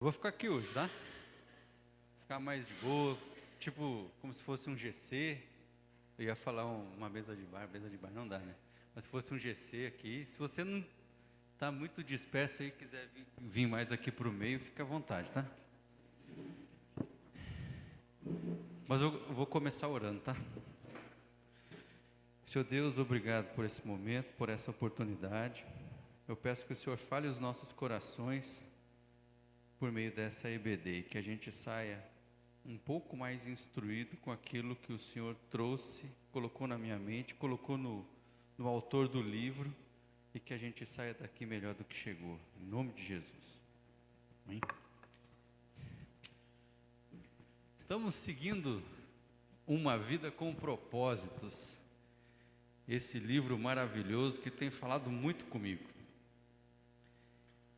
Vou ficar aqui hoje, tá? Ficar mais de boa, tipo, como se fosse um GC. Eu ia falar uma mesa de bar não dá, né? Mas se fosse um GC aqui, se você não tá muito disperso aí, quiser vir mais aqui para o meio, fica à vontade, tá? Mas eu vou começar orando, tá? Senhor Deus, obrigado por esse momento, por essa oportunidade. Eu peço que o Senhor fale os nossos corações por meio dessa EBD, e que a gente saia um pouco mais instruído com aquilo que o Senhor trouxe, colocou na minha mente, colocou no autor do livro, e que a gente saia daqui melhor do que chegou, em nome de Jesus. Amém? Estamos seguindo Uma Vida com Propósitos, esse livro maravilhoso que tem falado muito comigo.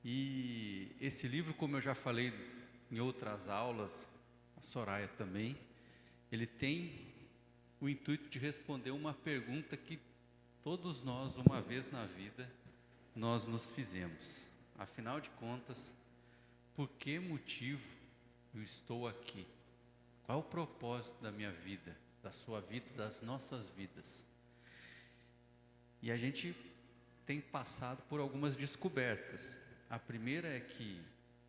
E esse livro, como eu já falei em outras aulas, a Soraya também, ele tem o intuito de responder uma pergunta que todos nós, uma vez na vida, nós nos fizemos. Afinal de contas, por que motivo eu estou aqui? Qual é o propósito da minha vida, da sua vida, das nossas vidas? E a gente tem passado por algumas descobertas. A primeira é que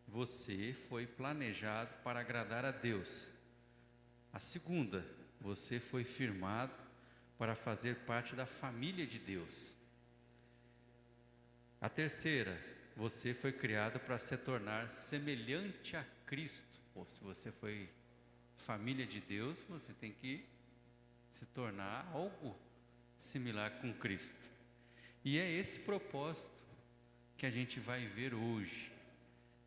você foi planejado para agradar a Deus. A segunda, você foi firmado para fazer parte da família de Deus. A terceira, você foi criado para se tornar semelhante a Cristo. Ou se você foi família de Deus, você tem que se tornar algo similar com Cristo. E é esse propósito que a gente vai ver hoje,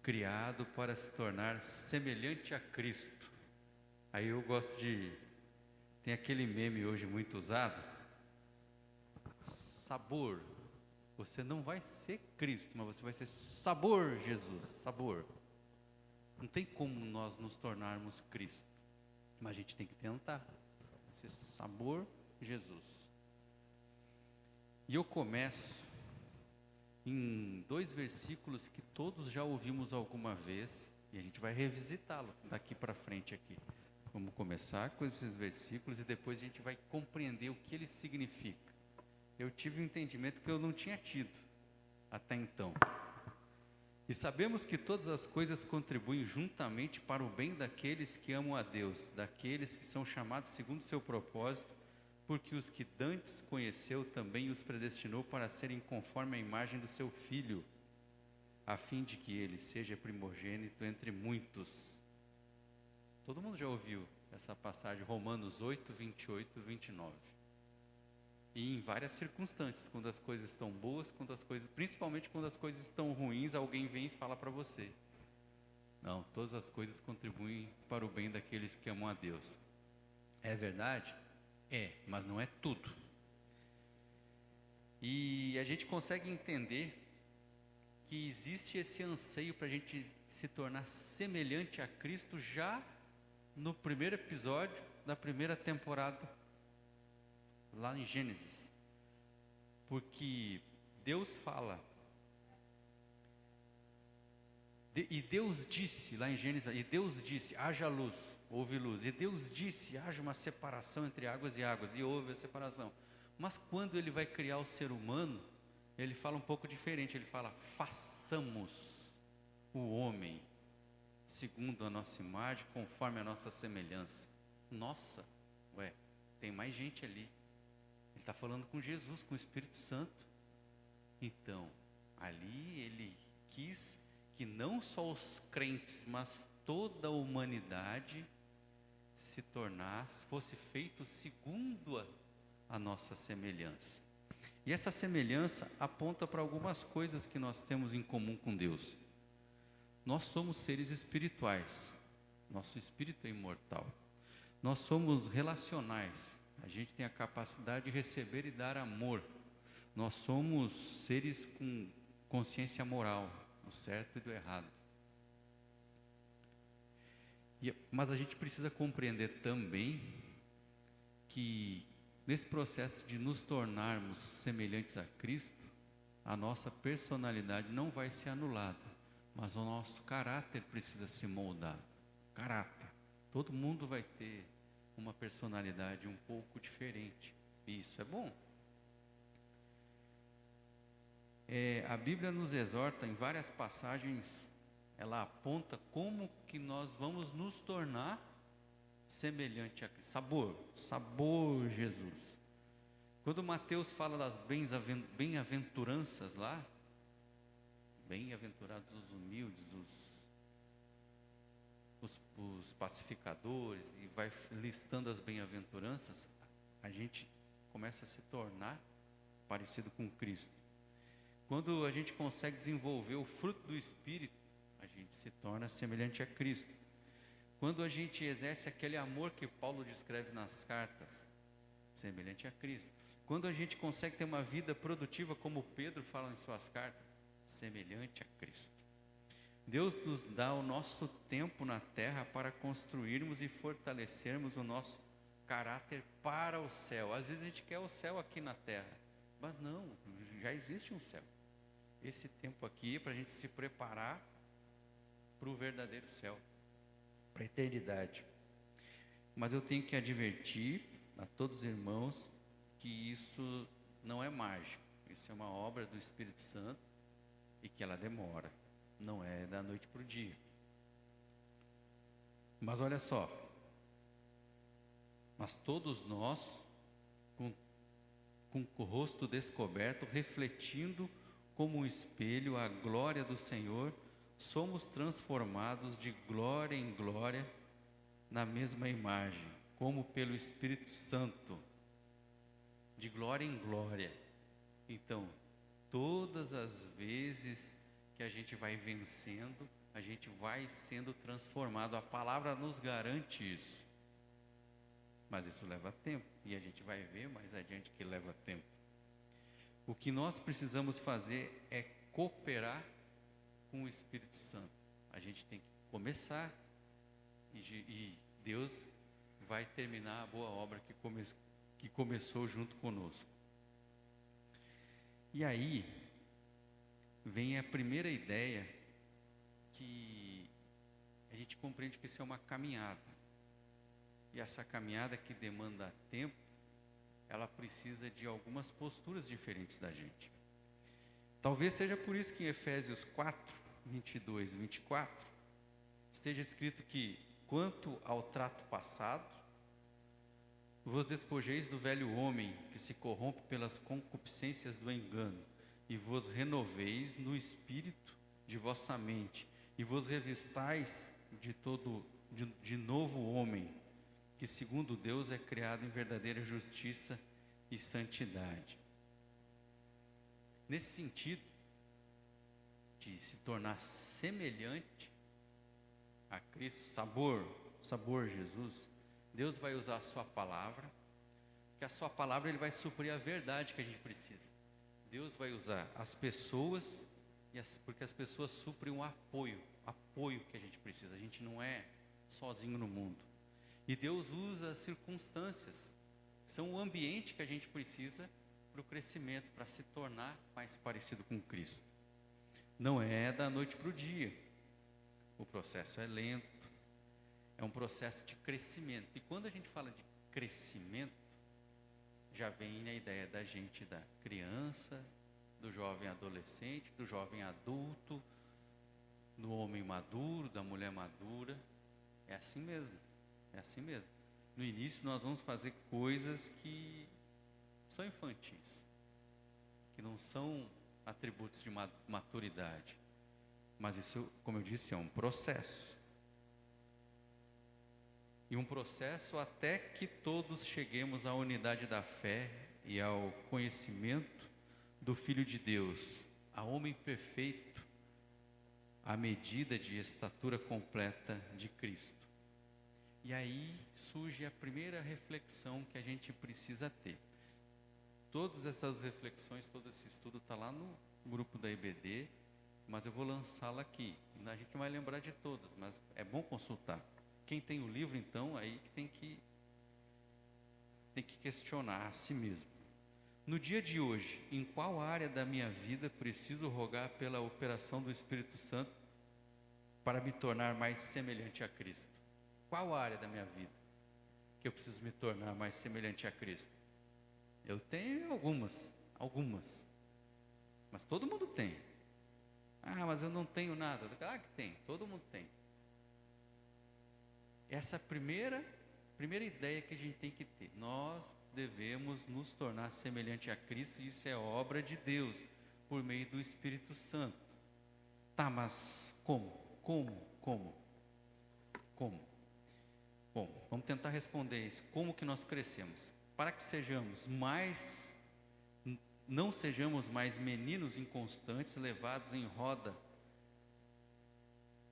criado para se tornar semelhante a Cristo. Aí eu gosto tem aquele meme hoje muito usado, sabor. Você não vai ser Cristo, mas você vai ser sabor Jesus, sabor. Não tem como nós nos tornarmos Cristo, mas a gente tem que tentar ser sabor Jesus. E eu começo em 2 versículos que todos já ouvimos alguma vez, e a gente vai revisitá-lo daqui para frente aqui. Vamos começar com esses versículos e depois a gente vai compreender o que ele significa. Eu tive um entendimento que eu não tinha tido até então. E sabemos que todas as coisas contribuem juntamente para o bem daqueles que amam a Deus, daqueles que são chamados segundo o seu propósito, porque os que dantes conheceu também os predestinou para serem conforme a imagem do seu Filho, a fim de que ele seja primogênito entre muitos. Todo mundo já ouviu essa passagem, Romanos 8, 28, 29. E em várias circunstâncias, quando as coisas estão boas, principalmente quando as coisas estão ruins, alguém vem e fala para você: não, todas as coisas contribuem para o bem daqueles que amam a Deus. É verdade? É, mas não é tudo. E a gente consegue entender que existe esse anseio para a gente se tornar semelhante a Cristo já no primeiro episódio da primeira temporada, lá em Gênesis. Porque Deus fala, e Deus disse, lá em Gênesis, e Deus disse, haja luz, houve luz. E Deus disse, haja uma separação entre águas, e houve a separação. Mas quando ele vai criar o ser humano, ele fala um pouco diferente, ele fala, façamos o homem segundo a nossa imagem, conforme a nossa semelhança. Nossa, tem mais gente ali. Ele está falando com Jesus, com o Espírito Santo. Então, ali ele quis que não só os crentes, mas toda a humanidade fosse feito segundo a nossa semelhança. E essa semelhança aponta para algumas coisas que nós temos em comum com Deus. Nós somos seres espirituais, nosso espírito é imortal. Nós somos relacionais, a gente tem a capacidade de receber e dar amor. Nós somos seres com consciência moral, do certo e do errado. Mas a gente precisa compreender também que nesse processo de nos tornarmos semelhantes a Cristo, a nossa personalidade não vai ser anulada, mas o nosso caráter precisa se moldar. Caráter. Todo mundo vai ter uma personalidade um pouco diferente. E isso é bom. A Bíblia nos exorta em várias passagens, ela aponta como que nós vamos nos tornar semelhante a Cristo. Sabor Jesus. Quando Mateus fala das bem-aventuranças lá, bem-aventurados os humildes, os pacificadores, e vai listando as bem-aventuranças, a gente começa a se tornar parecido com Cristo. Quando a gente consegue desenvolver o fruto do Espírito, a gente se torna semelhante a Cristo. Quando a gente exerce aquele amor que Paulo descreve nas cartas, semelhante a Cristo. Quando a gente consegue ter uma vida produtiva, como Pedro fala em suas cartas, semelhante a Cristo. Deus nos dá o nosso tempo na terra para construirmos e fortalecermos o nosso caráter para o céu. Às vezes a gente quer o céu aqui na terra, mas não, já existe um céu. Esse tempo aqui é para a gente se preparar para o verdadeiro céu, para a eternidade. Mas eu tenho que advertir a todos os irmãos que isso não é mágico, isso é uma obra do Espírito Santo e que ela demora, não é da noite para o dia. Mas olha só, mas todos nós, com o rosto descoberto, refletindo como um espelho a glória do Senhor, somos transformados de glória em glória na mesma imagem, como pelo Espírito Santo, de glória em glória. Então, todas as vezes que a gente vai vencendo, a gente vai sendo transformado. A palavra nos garante isso. Mas isso leva tempo, e a gente vai ver mais adiante que leva tempo. O que nós precisamos fazer é cooperar com o Espírito Santo. A gente tem que começar, e Deus vai terminar a boa obra que começou junto conosco. E aí, vem a primeira ideia, que a gente compreende que isso é uma caminhada. E essa caminhada que demanda tempo, ela precisa de algumas posturas diferentes da gente. Talvez seja por isso que em Efésios 4, 22 e 24, esteja escrito que, quanto ao trato passado, vos despojeis do velho homem que se corrompe pelas concupiscências do engano, e vos renoveis no espírito de vossa mente, e vos revistais de novo homem, que segundo Deus é criado em verdadeira justiça e santidade. Nesse sentido, de se tornar semelhante a Cristo, sabor Jesus, Deus vai usar a sua palavra, porque a sua palavra Ele vai suprir a verdade que a gente precisa. Deus vai usar as pessoas, porque as pessoas suprem um apoio que a gente precisa. A gente não é sozinho no mundo. E Deus usa as circunstâncias, são o ambiente que a gente precisa para o crescimento, para se tornar mais parecido com Cristo. Não é da noite para o dia. O processo é lento, é um processo de crescimento. E quando a gente fala de crescimento, já vem a ideia da gente, da criança, do jovem adolescente, do jovem adulto, do homem maduro, da mulher madura. É assim mesmo, é assim mesmo. No início nós vamos fazer coisas que são infantis, que não são atributos de maturidade. Mas isso, como eu disse, é um processo. E um processo até que todos cheguemos à unidade da fé e ao conhecimento do Filho de Deus, a homem perfeito, à medida de estatura completa de Cristo. E aí surge a primeira reflexão que a gente precisa ter. Todas essas reflexões, todo esse estudo está lá no grupo da IBD, mas eu vou lançá-la aqui. A gente não vai lembrar de todas, mas é bom consultar. Quem tem o livro, então, aí que tem que questionar a si mesmo. No dia de hoje, em qual área da minha vida preciso rogar pela operação do Espírito Santo para me tornar mais semelhante a Cristo? Qual área da minha vida que eu preciso me tornar mais semelhante a Cristo? Eu tenho algumas, mas todo mundo tem. Ah, mas eu não tenho nada. Claro que tem, todo mundo tem. Essa é a primeira ideia que a gente tem que ter. Nós devemos nos tornar semelhante a Cristo, e isso é obra de Deus, por meio do Espírito Santo. Tá, mas como? Como? Bom, vamos tentar responder isso. Como que nós crescemos? Para que não sejamos mais meninos inconstantes, levados em roda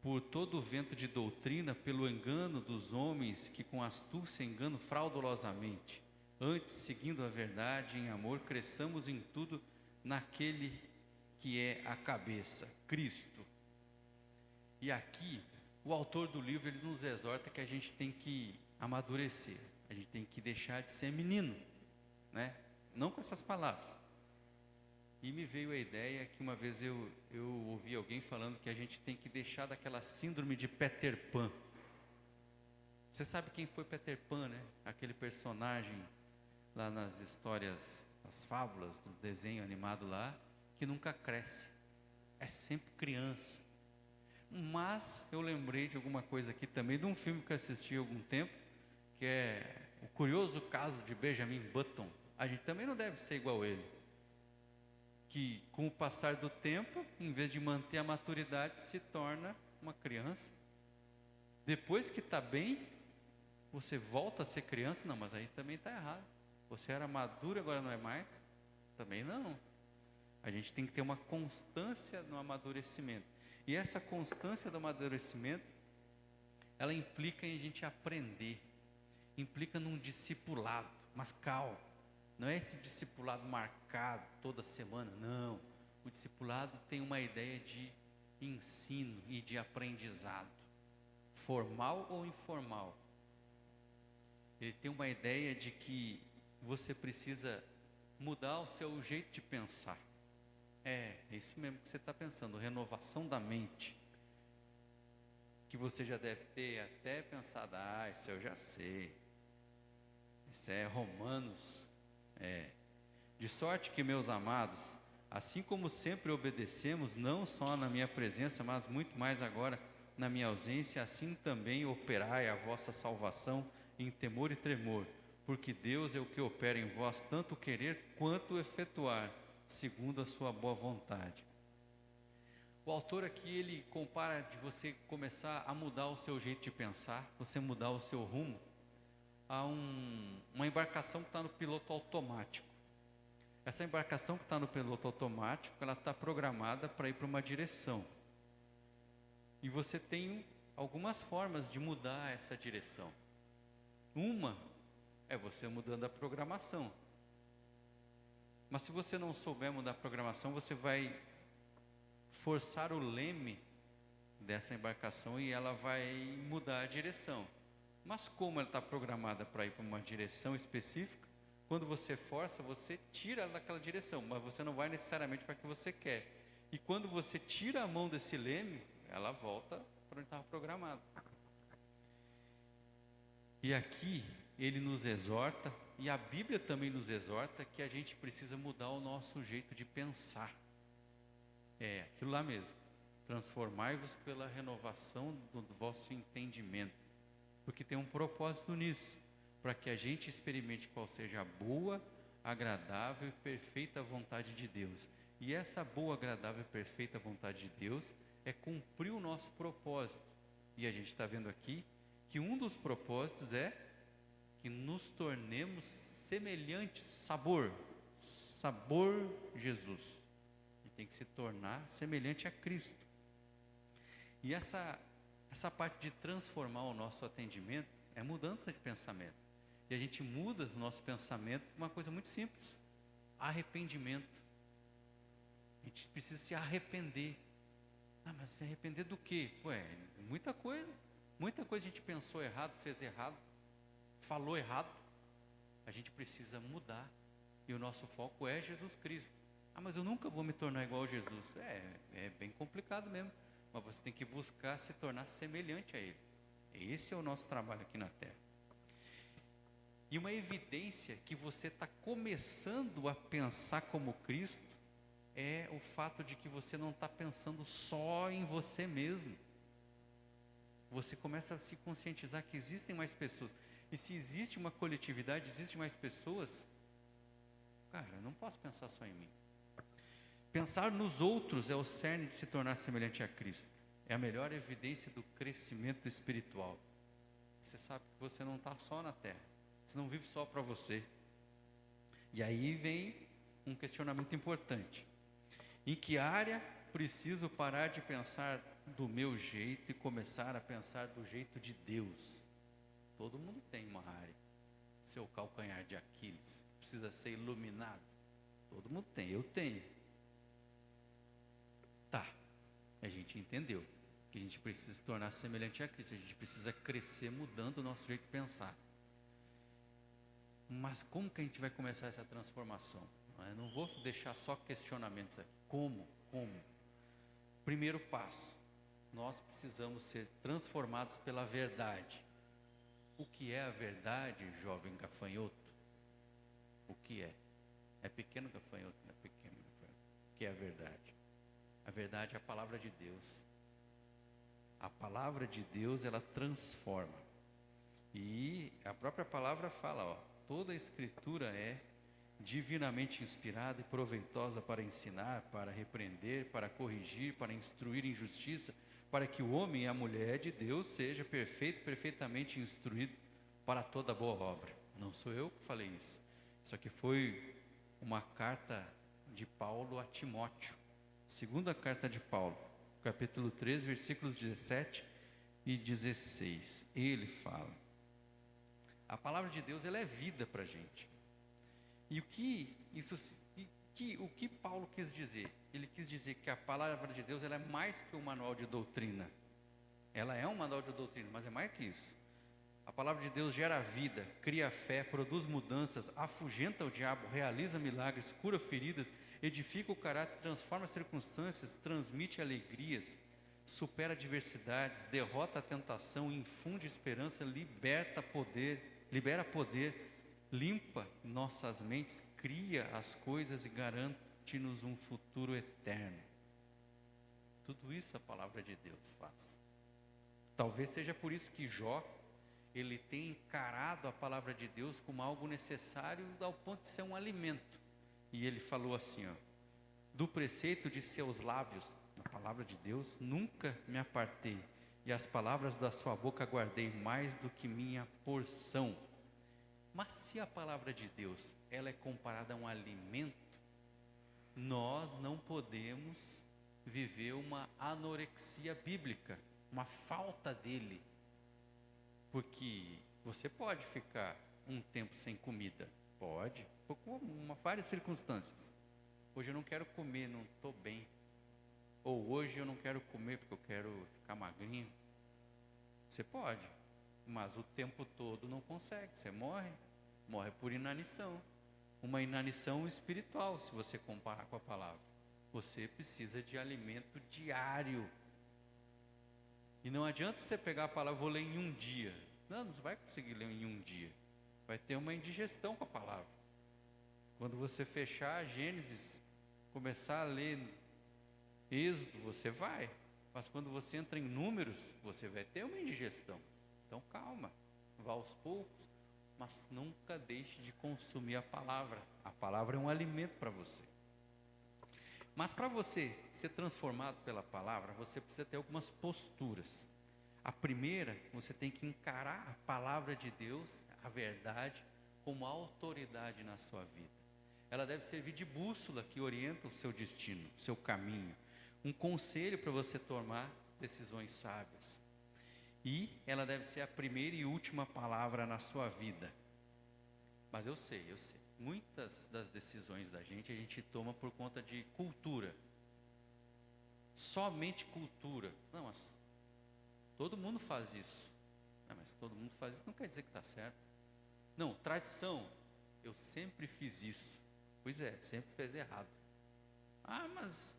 por todo o vento de doutrina, pelo engano dos homens que com astúcia enganam fraudulosamente. Antes, seguindo a verdade em amor, cresçamos em tudo naquele que é a cabeça, Cristo. E aqui, o autor do livro, ele nos exorta que a gente tem que amadurecer, a gente tem que deixar de ser menino, né? Não com essas palavras. E me veio a ideia que uma vez eu ouvi alguém falando que a gente tem que deixar daquela síndrome de Peter Pan. Você sabe quem foi Peter Pan, né? Aquele personagem lá nas histórias, as fábulas do desenho animado lá, que nunca cresce, é sempre criança. Mas eu lembrei de alguma coisa aqui também, de um filme que eu assisti há algum tempo, que é O Curioso Caso de Benjamin Button. A gente também não deve ser igual a ele, que com o passar do tempo, em vez de manter a maturidade, se torna uma criança. Depois que está bem, você volta a ser criança. Não, mas aí também está errado. Você era maduro, agora não é mais? Também não. A gente tem que ter uma constância no amadurecimento. E essa constância do amadurecimento, ela implica em a gente aprender, implica num discipulado, mas calma, não é esse discipulado marcado toda semana, não. O discipulado tem uma ideia de ensino e de aprendizado, formal ou informal. Ele tem uma ideia de que você precisa mudar o seu jeito de pensar. É isso mesmo que você está pensando, renovação da mente. Que você já deve ter até pensado, isso eu já sei. Isso é Romanos. De sorte que, meus amados, assim como sempre obedecemos, não só na minha presença, mas muito mais agora na minha ausência, assim também operai a vossa salvação em temor e tremor, porque Deus é o que opera em vós, tanto querer quanto efetuar, segundo a sua boa vontade. O autor aqui, ele compara de você começar a mudar o seu jeito de pensar, você mudar o seu rumo, a uma embarcação que está no piloto automático. Essa embarcação que está no piloto automático, ela está programada para ir para uma direção. E você tem algumas formas de mudar essa direção. Uma é você mudando a programação. Mas se você não souber mudar a programação, você vai forçar o leme dessa embarcação e ela vai mudar a direção. Mas como ela está programada para ir para uma direção específica, quando você força, você tira ela daquela direção, mas você não vai necessariamente para o que você quer. E quando você tira a mão desse leme, ela volta para onde estava programado. E aqui ele nos exorta, e a Bíblia também nos exorta, que a gente precisa mudar o nosso jeito de pensar. Aquilo lá mesmo. Transformai-vos pela renovação do vosso entendimento. Porque tem um propósito nisso, para que a gente experimente qual seja a boa, agradável e perfeita vontade de Deus. E essa boa, agradável e perfeita vontade de Deus é cumprir o nosso propósito. E a gente está vendo aqui que um dos propósitos é que nos tornemos semelhantes, sabor Jesus. E tem que se tornar semelhante a Cristo. E essa parte de transformar o nosso atendimento é mudança de pensamento. E a gente muda o nosso pensamento por uma coisa muito simples: arrependimento. A gente precisa se arrepender. Mas se arrepender do quê? Muita coisa a gente pensou errado, fez errado, falou errado. A gente precisa mudar. E o nosso foco é Jesus Cristo. Mas eu nunca vou me tornar igual a Jesus. É bem complicado mesmo. mas você tem que buscar se tornar semelhante a Ele. Esse é o nosso trabalho aqui na Terra. E uma evidência que você está começando a pensar como Cristo é o fato de que você não está pensando só em você mesmo. Você começa a se conscientizar que existem mais pessoas. E se existe uma coletividade, existem mais pessoas, cara, eu não posso pensar só em mim. Pensar nos outros é o cerne de se tornar semelhante a Cristo. É a melhor evidência do crescimento espiritual. Você sabe que você não está só na terra. Você não vive só para você. E aí vem um questionamento importante. Em que área preciso parar de pensar do meu jeito e começar a pensar do jeito de Deus? Todo mundo tem uma área. Seu calcanhar de Aquiles precisa ser iluminado. Todo mundo tem, eu tenho. Tá, a gente entendeu que a gente precisa se tornar semelhante a Cristo. A gente precisa crescer mudando o nosso jeito de pensar. Mas como que a gente vai começar essa transformação? Eu não vou deixar só questionamentos aqui. Como? Primeiro passo, nós precisamos ser transformados pela verdade. O que é a verdade, jovem gafanhoto? O que é? É pequeno gafanhoto, não é pequeno gafanhoto. O que é a verdade? A verdade é a palavra de Deus. A palavra de Deus, ela transforma. E a própria palavra fala, toda a escritura é divinamente inspirada e proveitosa para ensinar, para repreender, para corrigir, para instruir em justiça, para que o homem e a mulher de Deus seja perfeito, perfeitamente instruído para toda boa obra. Não sou eu que falei isso. Isso aqui foi uma carta de Paulo a Timóteo. Segunda carta de Paulo, capítulo 13, versículos 17 e 16. Ele fala. A palavra de Deus, ela é vida para a gente. E o que Paulo quis dizer? Ele quis dizer que a palavra de Deus, ela é mais que um manual de doutrina. Ela é um manual de doutrina, mas é mais que isso. A palavra de Deus gera vida, cria fé, produz mudanças, afugenta o diabo, realiza milagres, cura feridas, edifica o caráter, transforma circunstâncias, transmite alegrias, supera adversidades, derrota a tentação, infunde esperança, libera poder, limpa nossas mentes, cria as coisas e garante-nos um futuro eterno. Tudo isso a palavra de Deus faz. Talvez seja por isso que Jó, ele tem encarado a palavra de Deus como algo necessário ao ponto de ser um alimento. E ele falou assim, do preceito de seus lábios, a palavra de Deus, nunca me apartei, e as palavras da sua boca guardei mais do que minha porção. Mas se a palavra de Deus, ela é comparada a um alimento, nós não podemos viver uma anorexia bíblica, uma falta dele. Porque você pode ficar um tempo sem comida, pode, por várias circunstâncias. Hoje eu não quero comer, não estou bem. Ou hoje eu não quero comer porque eu quero ficar magrinho. Você pode, mas o tempo todo não consegue, você morre por inanição. Uma inanição espiritual, se você comparar com a palavra. Você precisa de alimento diário. E não adianta você pegar a palavra, vou ler em um dia. Não vai conseguir ler em um dia. Vai ter uma indigestão com a palavra. Quando você fechar a Gênesis, começar a ler Êxodo, você vai. Mas quando você entra em Números, você vai ter uma indigestão. Então calma, vá aos poucos, mas nunca deixe de consumir a palavra. A palavra é um alimento para você. Mas para você ser transformado pela palavra, você precisa ter algumas posturas. A primeira, você tem que encarar a palavra de Deus, a verdade, como autoridade na sua vida. Ela deve servir de bússola que orienta o seu destino, o seu caminho. Um conselho para você tomar decisões sábias. E ela deve ser a primeira e última palavra na sua vida. Mas eu sei. Muitas das decisões da gente, a gente toma por conta de cultura. Somente cultura. Não, mas todo mundo faz isso. Não, mas todo mundo faz isso não quer dizer que está certo. Não, tradição. Eu sempre fiz isso. Pois é, sempre fez errado. Ah, mas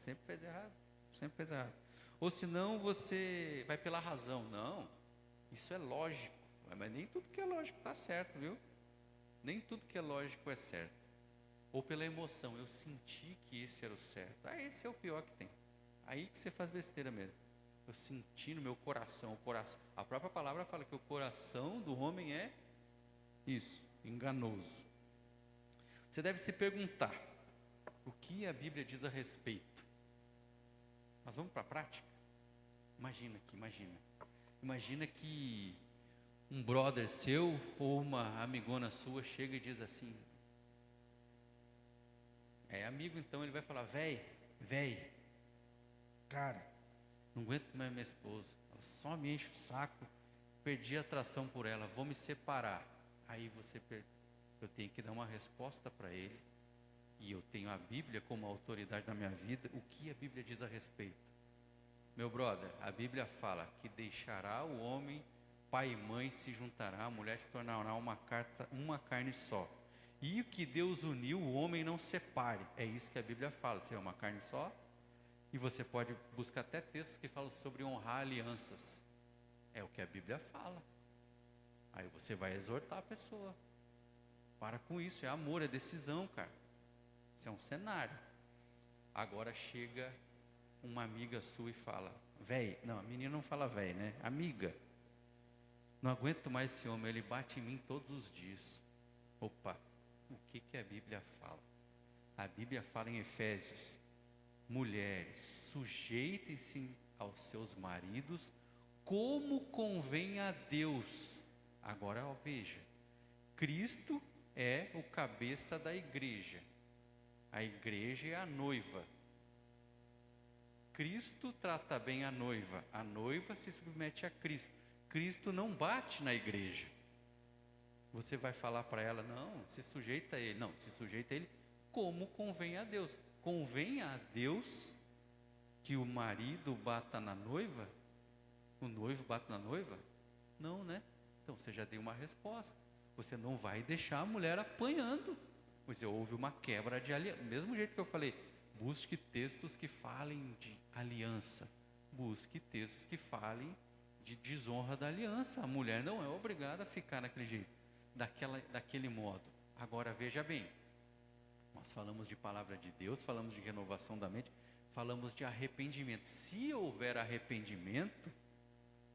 sempre fez errado. Sempre fez errado. Ou senão você vai pela razão. Não, isso é lógico, mas nem tudo que é lógico está certo, viu? Nem tudo que é lógico é certo. Ou pela emoção, eu senti que esse era o certo. Esse é o pior que tem. Aí que você faz besteira mesmo. Eu senti no meu coração, a própria palavra fala que o coração do homem é isso, enganoso. Você deve se perguntar, o que a Bíblia diz a respeito? Nós vamos para a prática? Imagina que um brother seu ou uma amigona sua chega e diz assim, é amigo, então ele vai falar, véi, cara, não aguento mais minha esposa, ela só me enche o saco, perdi a atração por ela, vou me separar. Aí eu tenho que dar uma resposta para ele, e eu tenho a Bíblia como autoridade na minha vida. O que a Bíblia diz a respeito? Meu brother, a Bíblia fala que deixará o homem, pai e mãe, se juntará, a mulher se tornará uma carne só. E o que Deus uniu, o homem não separe. É isso que a Bíblia fala, se é uma carne só. E você pode buscar até textos que falam sobre honrar alianças. É o que a Bíblia fala. Aí você vai exortar a pessoa. Para com isso, é amor, é decisão, cara. Isso é um cenário. Agora chega uma amiga sua e fala, não, a menina não fala né? Amiga, não aguento mais esse homem, ele bate em mim todos os dias. Opa, o que a Bíblia fala? A Bíblia fala em Efésios, mulheres, sujeitem-se aos seus maridos, como convém a Deus. Agora, veja, Cristo é o cabeça da igreja. A igreja é a noiva. Cristo trata bem a noiva se submete a Cristo. Cristo não bate na igreja. Você vai falar para ela, não, se sujeita a ele. Não, se sujeita a ele como convém a Deus. Convém a Deus que o marido bata na noiva? O noivo bate na noiva? Não, né? Então você já deu uma resposta. Você não vai deixar a mulher apanhando. Você houve uma quebra de aliança. Do mesmo jeito que eu falei, busque textos que falem de aliança. Busque textos que falem de desonra da aliança. A mulher não é obrigada a ficar daquele jeito, daquele modo. Agora veja bem, nós falamos de palavra de Deus, falamos de renovação da mente, falamos de arrependimento. Se houver arrependimento,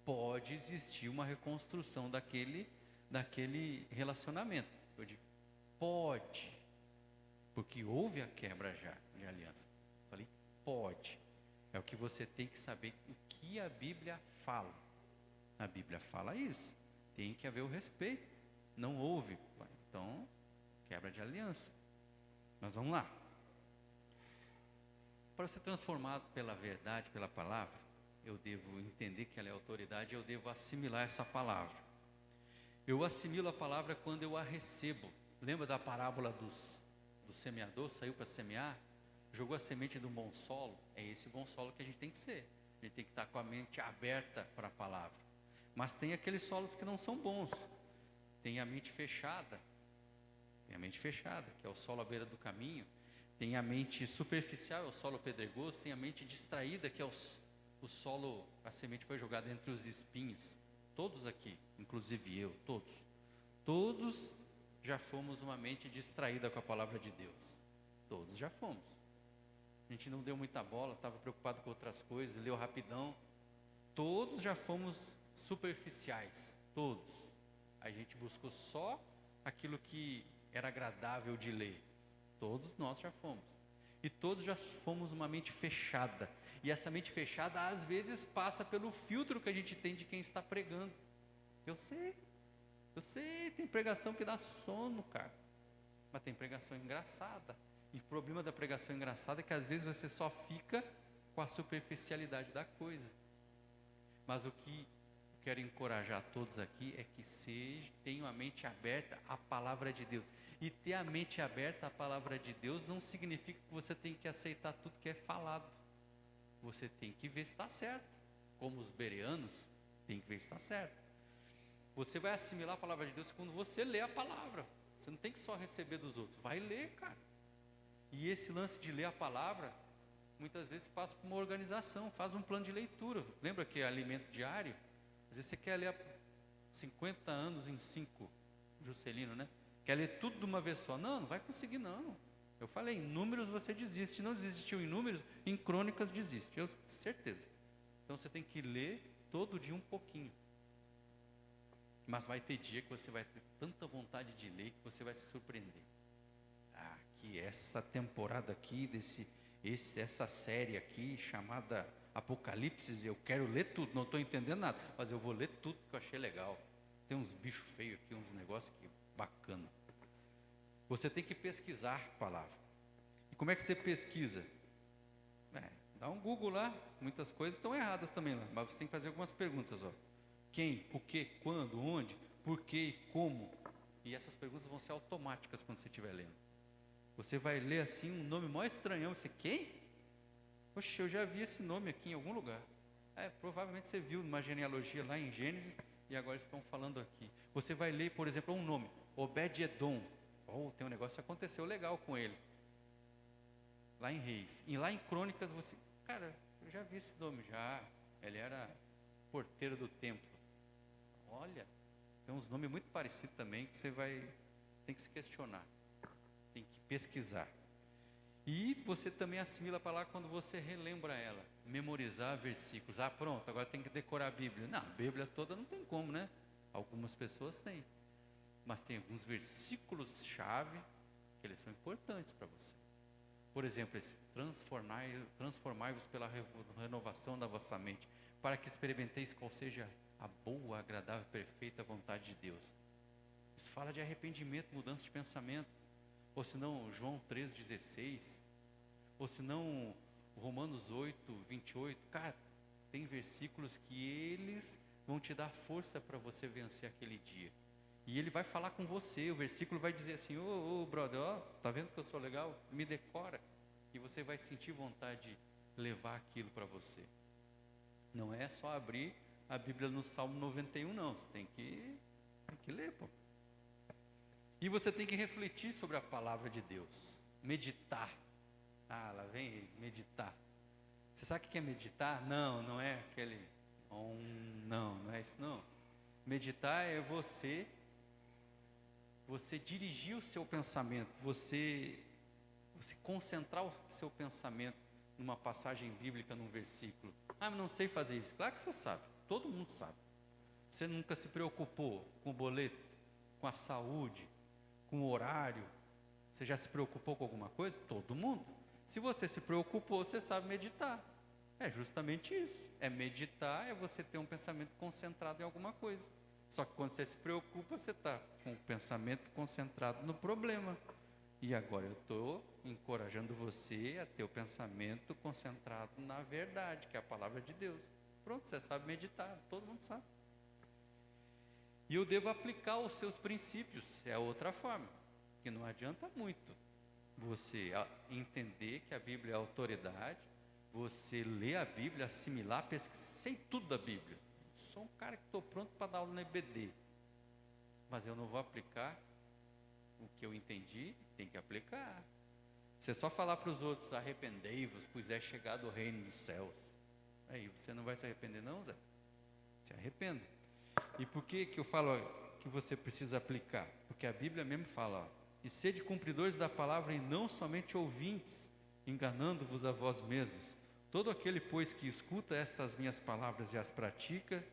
pode existir uma reconstrução daquele relacionamento. Eu digo, pode, porque houve a quebra já de aliança. Falei, pode. É o que você tem que saber, o que a Bíblia fala. A Bíblia fala isso. Tem que haver o respeito. Não houve, então, quebra de aliança. Mas vamos lá. Para ser transformado pela verdade, pela palavra, eu devo entender que ela é autoridade, eu devo assimilar essa palavra. Eu assimilo a palavra quando eu a recebo. Lembra da parábola do semeador? Saiu para semear, jogou a semente no bom solo. É esse bom solo que a gente tem que ser. A gente tem que estar com a mente aberta para a palavra. Mas tem aqueles solos que não são bons. Tem a mente fechada. Tem a mente fechada, que é o solo à beira do caminho. Tem a mente superficial, é o solo pedregoso. Tem a mente distraída, que é o solo, a semente foi jogada entre os espinhos. Todos aqui, inclusive eu, todos já fomos uma mente distraída com a palavra de Deus. Todos já fomos. A gente não deu muita bola, estava preocupado com outras coisas, leu rapidão. Todos já fomos superficiais, todos. A gente buscou só aquilo que era agradável de ler. Todos nós já fomos. E todos já fomos uma mente fechada. E essa mente fechada, às vezes, passa pelo filtro que a gente tem de quem está pregando. Eu sei, tem pregação que dá sono, cara. Mas tem pregação engraçada. E o problema da pregação engraçada é que às vezes você só fica com a superficialidade da coisa. Mas o que eu quero encorajar todos aqui é que tenham a mente aberta à palavra de Deus. E ter a mente aberta à palavra de Deus não significa que você tem que aceitar tudo que é falado. Você tem que ver se está certo. Como os bereanos, tem que ver se está certo. Você vai assimilar a palavra de Deus quando você lê a palavra. Você não tem que só receber dos outros. Vai ler, cara. E esse lance de ler a palavra, muitas vezes passa por uma organização, faz um plano de leitura. Lembra que é alimento diário? Às vezes você quer ler 50 anos em 5, Juscelino, né? Quer ler tudo de uma vez só. Não, não vai conseguir não. Eu falei, em números você desiste. Não desistiu em números, em crônicas desiste. Eu tenho certeza. Então você tem que ler todo dia um pouquinho. Mas vai ter dia que você vai ter tanta vontade de ler que você vai se surpreender. Ah, que essa temporada aqui, essa série aqui chamada Apocalipse, eu quero ler tudo, não estou entendendo nada, mas eu vou ler tudo que eu achei legal. Tem uns bichos feios aqui, uns negócios que bacana. Você tem que pesquisar a palavra. E como é que você pesquisa? Dá um Google lá, muitas coisas estão erradas também lá, mas você tem que fazer algumas perguntas, ó. Quem, o que, quando, onde, por quê e como. E essas perguntas vão ser automáticas quando você estiver lendo. Você vai ler assim um nome mó estranhão, você, quem? Poxa, eu já vi esse nome aqui em algum lugar. Provavelmente você viu numa genealogia lá em Gênesis e agora estão falando aqui. Você vai ler, por exemplo, um nome, Obed-Edom. Tem um negócio que aconteceu legal com ele. Lá em Reis. E lá em Crônicas você, cara, eu já vi esse nome já. Ele era porteiro do templo. Olha, tem uns nomes muito parecidos também que você tem que se questionar. Tem que pesquisar. E você também assimila a palavra quando você relembra ela. Memorizar versículos. Pronto, agora tem que decorar a Bíblia. Não, a Bíblia toda não tem como, né? Algumas pessoas têm. Mas tem alguns versículos-chave que eles são importantes para você. Por exemplo, esse transformai-vos pela renovação da vossa mente, para que experimenteis qual seja a boa, agradável e perfeita vontade de Deus. Isso fala de arrependimento, mudança de pensamento. Ou se não, João 3,16. Ou se não, Romanos 8,28. Cara, tem versículos que eles vão te dar força para você vencer aquele dia. E ele vai falar com você, o versículo vai dizer assim, ô brother, tá vendo que eu sou legal? Me decora. E você vai sentir vontade de levar aquilo para você. Não é só abrir a Bíblia no Salmo 91, não. Você tem que ler, pô. E você tem que refletir sobre a palavra de Deus. Meditar. Lá vem meditar. Você sabe o que é meditar? Não é aquele... não é isso não. Meditar é você dirigir o seu pensamento, você concentrar o seu pensamento numa passagem bíblica, num versículo. Mas não sei fazer isso. Claro que você sabe, todo mundo sabe. Você nunca se preocupou com o boleto, com a saúde, com o horário? Você já se preocupou com alguma coisa? Todo mundo. Se você se preocupou, você sabe meditar. É justamente isso. Meditar, é você ter um pensamento concentrado em alguma coisa. Só que quando você se preocupa, você está com o pensamento concentrado no problema. E agora eu estou encorajando você a ter o pensamento concentrado na verdade, que é a palavra de Deus. Pronto, você sabe meditar, todo mundo sabe. E eu devo aplicar os seus princípios, é a outra forma, que não adianta muito você entender que a Bíblia é autoridade, você ler a Bíblia, assimilar, pesquisar, sei tudo da Bíblia. Sou um cara que estou pronto para dar aula no EBD, mas eu não vou aplicar o que eu entendi, tem que aplicar. Você só falar para os outros, arrependei-vos, pois é chegado o reino dos céus. Aí você não vai se arrepender não, Zé? Se arrependa. E por que eu falo que você precisa aplicar? Porque a Bíblia mesmo fala, e sede cumpridores da palavra e não somente ouvintes, enganando-vos a vós mesmos. Todo aquele, pois, que escuta estas minhas palavras e as pratica,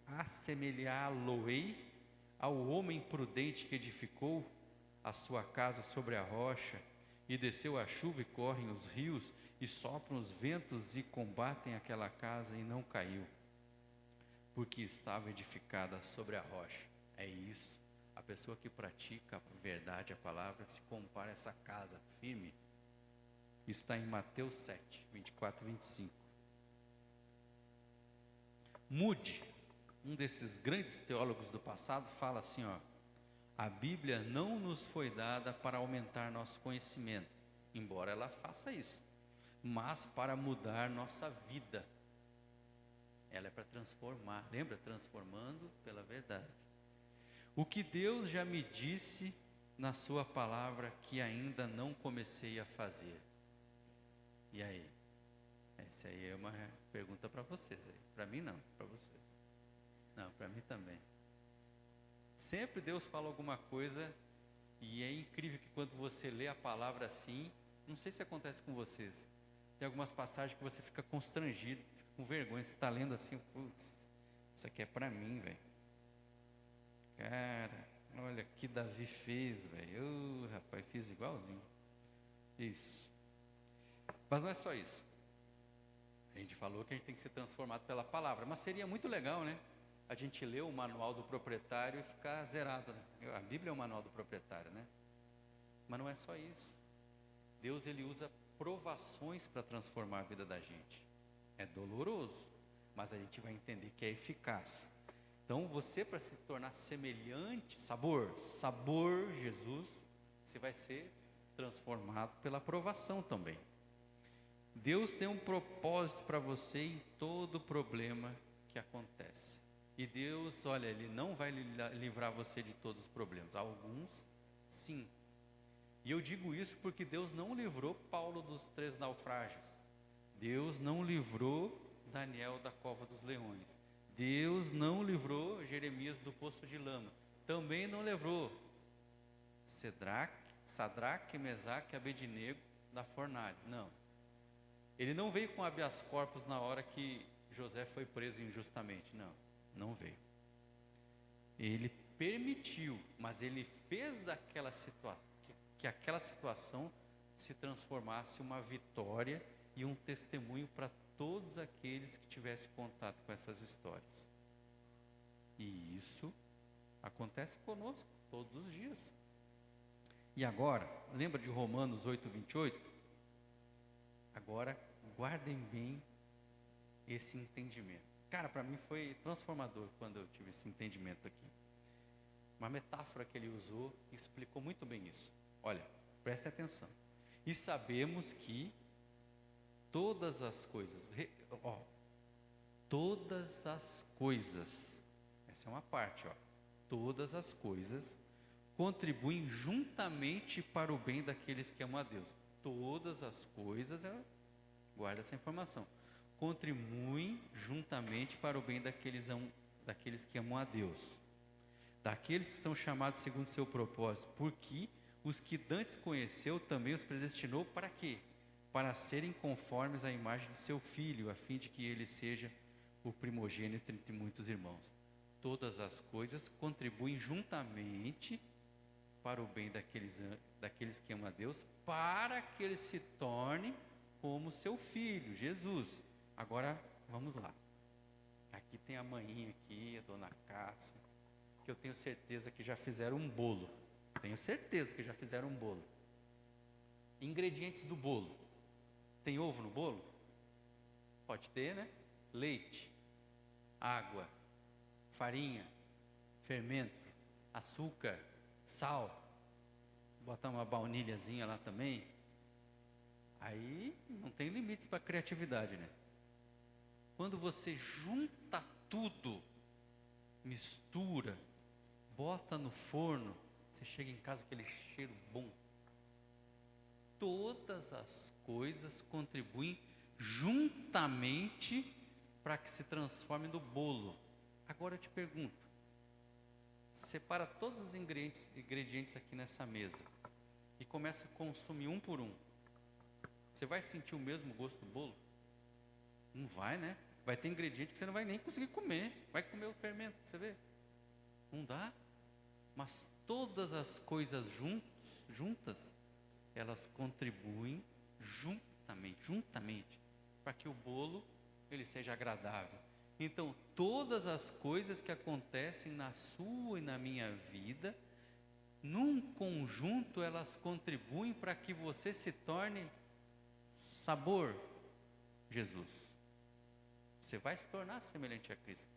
assemelhá-lo-ei ao homem prudente que edificou a sua casa sobre a rocha, e desceu a chuva e correm os rios, e sopram os ventos e combatem aquela casa, e não caiu, porque estava edificada sobre a rocha. É isso. A pessoa que pratica a verdade, a palavra, se compara a essa casa firme. Isso está em Mateus 7, 24 e 25. Moody, um desses grandes teólogos do passado, fala assim, a Bíblia não nos foi dada para aumentar nosso conhecimento, embora ela faça isso, mas para mudar nossa vida. Ela é para transformar, lembra? Transformando pela verdade. O que Deus já me disse na sua palavra que ainda não comecei a fazer. E aí? Essa aí é uma pergunta para vocês. Para mim não, para vocês. Não, para mim também. Sempre Deus fala alguma coisa e é incrível que quando você lê a palavra assim, não sei se acontece com vocês, tem algumas passagens que você fica constrangido, fica com vergonha, você está lendo assim, putz, isso aqui é para mim, velho. Cara, olha o que Davi fez, velho. Rapaz, fiz igualzinho. Isso. Mas não é só isso. A gente falou que a gente tem que ser transformado pela palavra, mas seria muito legal, né? A gente ler o manual do proprietário e ficar zerado, né? A Bíblia é o manual do proprietário, né? Mas não é só isso. Deus, ele usa provações para transformar a vida da gente. É doloroso, mas a gente vai entender que é eficaz. Então, você, para se tornar semelhante, sabor Jesus, você vai ser transformado pela provação também. Deus tem um propósito para você em todo problema que acontece. E Deus, olha, Ele não vai livrar você de todos os problemas. Alguns, sim. E eu digo isso porque Deus não livrou Paulo dos 3 naufrágios. Deus não livrou Daniel da cova dos leões. Deus não livrou Jeremias do poço de lama. Também não livrou Sadraque, Mesaque e Abednego da fornalha. Não. Ele não veio com habeas corpus na hora que José foi preso injustamente. Não, não veio. Ele permitiu, mas ele fez daquela que aquela situação se transformasse uma vitória e um testemunho para todos aqueles que tivessem contato com essas histórias. E isso acontece conosco todos os dias. E agora, lembra de Romanos 8:28? Agora, guardem bem esse entendimento. Cara, para mim foi transformador quando eu tive esse entendimento aqui. Uma metáfora que ele usou explicou muito bem isso. Olha, preste atenção. E sabemos que todas as coisas, todas as coisas, essa é uma parte, todas as coisas contribuem juntamente para o bem daqueles que amam a Deus. Todas as coisas, guarda essa informação, contribuem juntamente para o bem daqueles que amam a Deus, daqueles que são chamados segundo o seu propósito, porque os que dantes conheceu também os predestinou para quê? Para serem conformes à imagem do seu Filho, a fim de que ele seja o primogênito entre muitos irmãos. Todas as coisas contribuem juntamente para o bem daqueles que amam a Deus, para que ele se torne como seu Filho, Jesus. Agora, vamos lá. Aqui tem a manhinha aqui, a dona Cássia, que eu tenho certeza que já fizeram um bolo. Tenho certeza que já fizeram um bolo. Ingredientes do bolo. Tem ovo no bolo? Pode ter, né? Leite, água, farinha, fermento, açúcar, sal, botar uma baunilhazinha lá também. Aí não tem limites para a criatividade, né? Quando você junta tudo, mistura, bota no forno, você chega em casa aquele cheiro bom. Todas as coisas contribuem juntamente para que se transforme no bolo. Agora eu te pergunto, separa todos os ingredientes aqui nessa mesa e começa a consumir um por um. Você vai sentir o mesmo gosto do bolo? Não vai, né? Vai ter ingrediente que você não vai nem conseguir comer. Vai comer o fermento, você vê? Não dá. Mas todas as coisas juntas, elas contribuem juntamente, para que o bolo ele seja agradável. Então, todas as coisas que acontecem na sua e na minha vida, num conjunto, elas contribuem para que você se torne sabor Jesus. Você vai se tornar semelhante a Cristo.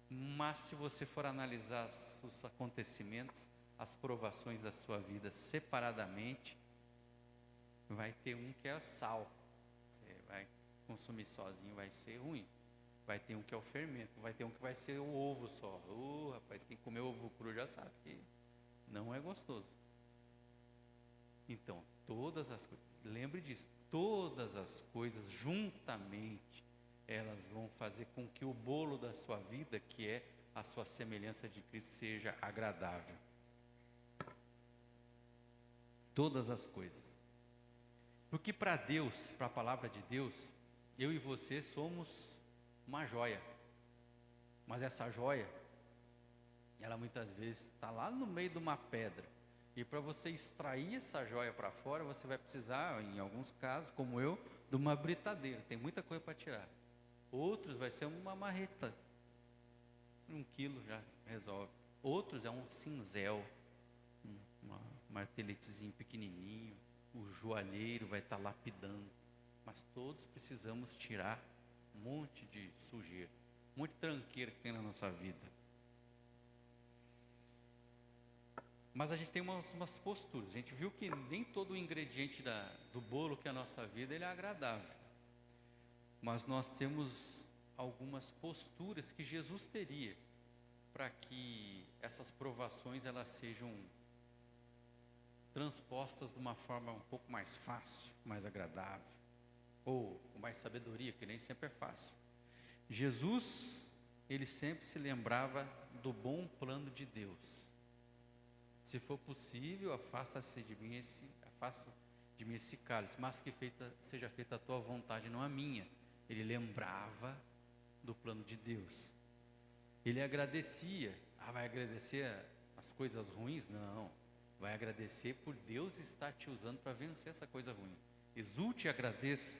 Mas se você for analisar os acontecimentos, as provações da sua vida separadamente, vai ter um que é sal. Você vai consumir sozinho, vai ser ruim. Vai ter um que é o fermento, vai ter um que vai ser o ovo só. Rapaz, quem comeu ovo cru já sabe que não é gostoso. Então, todas as coisas, lembre disso, todas as coisas juntamente, elas vão fazer com que o bolo da sua vida, que é a sua semelhança de Cristo, seja agradável. Todas as coisas. Porque para Deus, para a palavra de Deus, eu e você somos uma joia. Mas essa joia, ela muitas vezes está lá no meio de uma pedra. E para você extrair essa joia para fora, você vai precisar, em alguns casos, como eu, de uma britadeira. Tem muita coisa para tirar. Outros vai ser uma marreta. 1 quilo já resolve. Outros é um cinzel, um marteletezinho pequenininho. O joalheiro vai estar lapidando. Mas todos precisamos tirar um monte de sujeira, um monte de tranqueira que tem na nossa vida. Mas a gente tem umas posturas. A gente viu que nem todo o ingrediente do bolo que é a nossa vida, ele é agradável. Mas nós temos algumas posturas que Jesus teria para que essas provações elas sejam transpostas de uma forma um pouco mais fácil, mais agradável, ou com mais sabedoria, que nem sempre é fácil. Jesus, ele sempre se lembrava do bom plano de Deus. Se for possível, afasta de mim esse cálice, mas que seja feita a tua vontade, não a minha. Ele lembrava do plano de Deus. Ele agradecia. Vai agradecer as coisas ruins? Não. Vai agradecer por Deus estar te usando para vencer essa coisa ruim. Exulte e agradeça.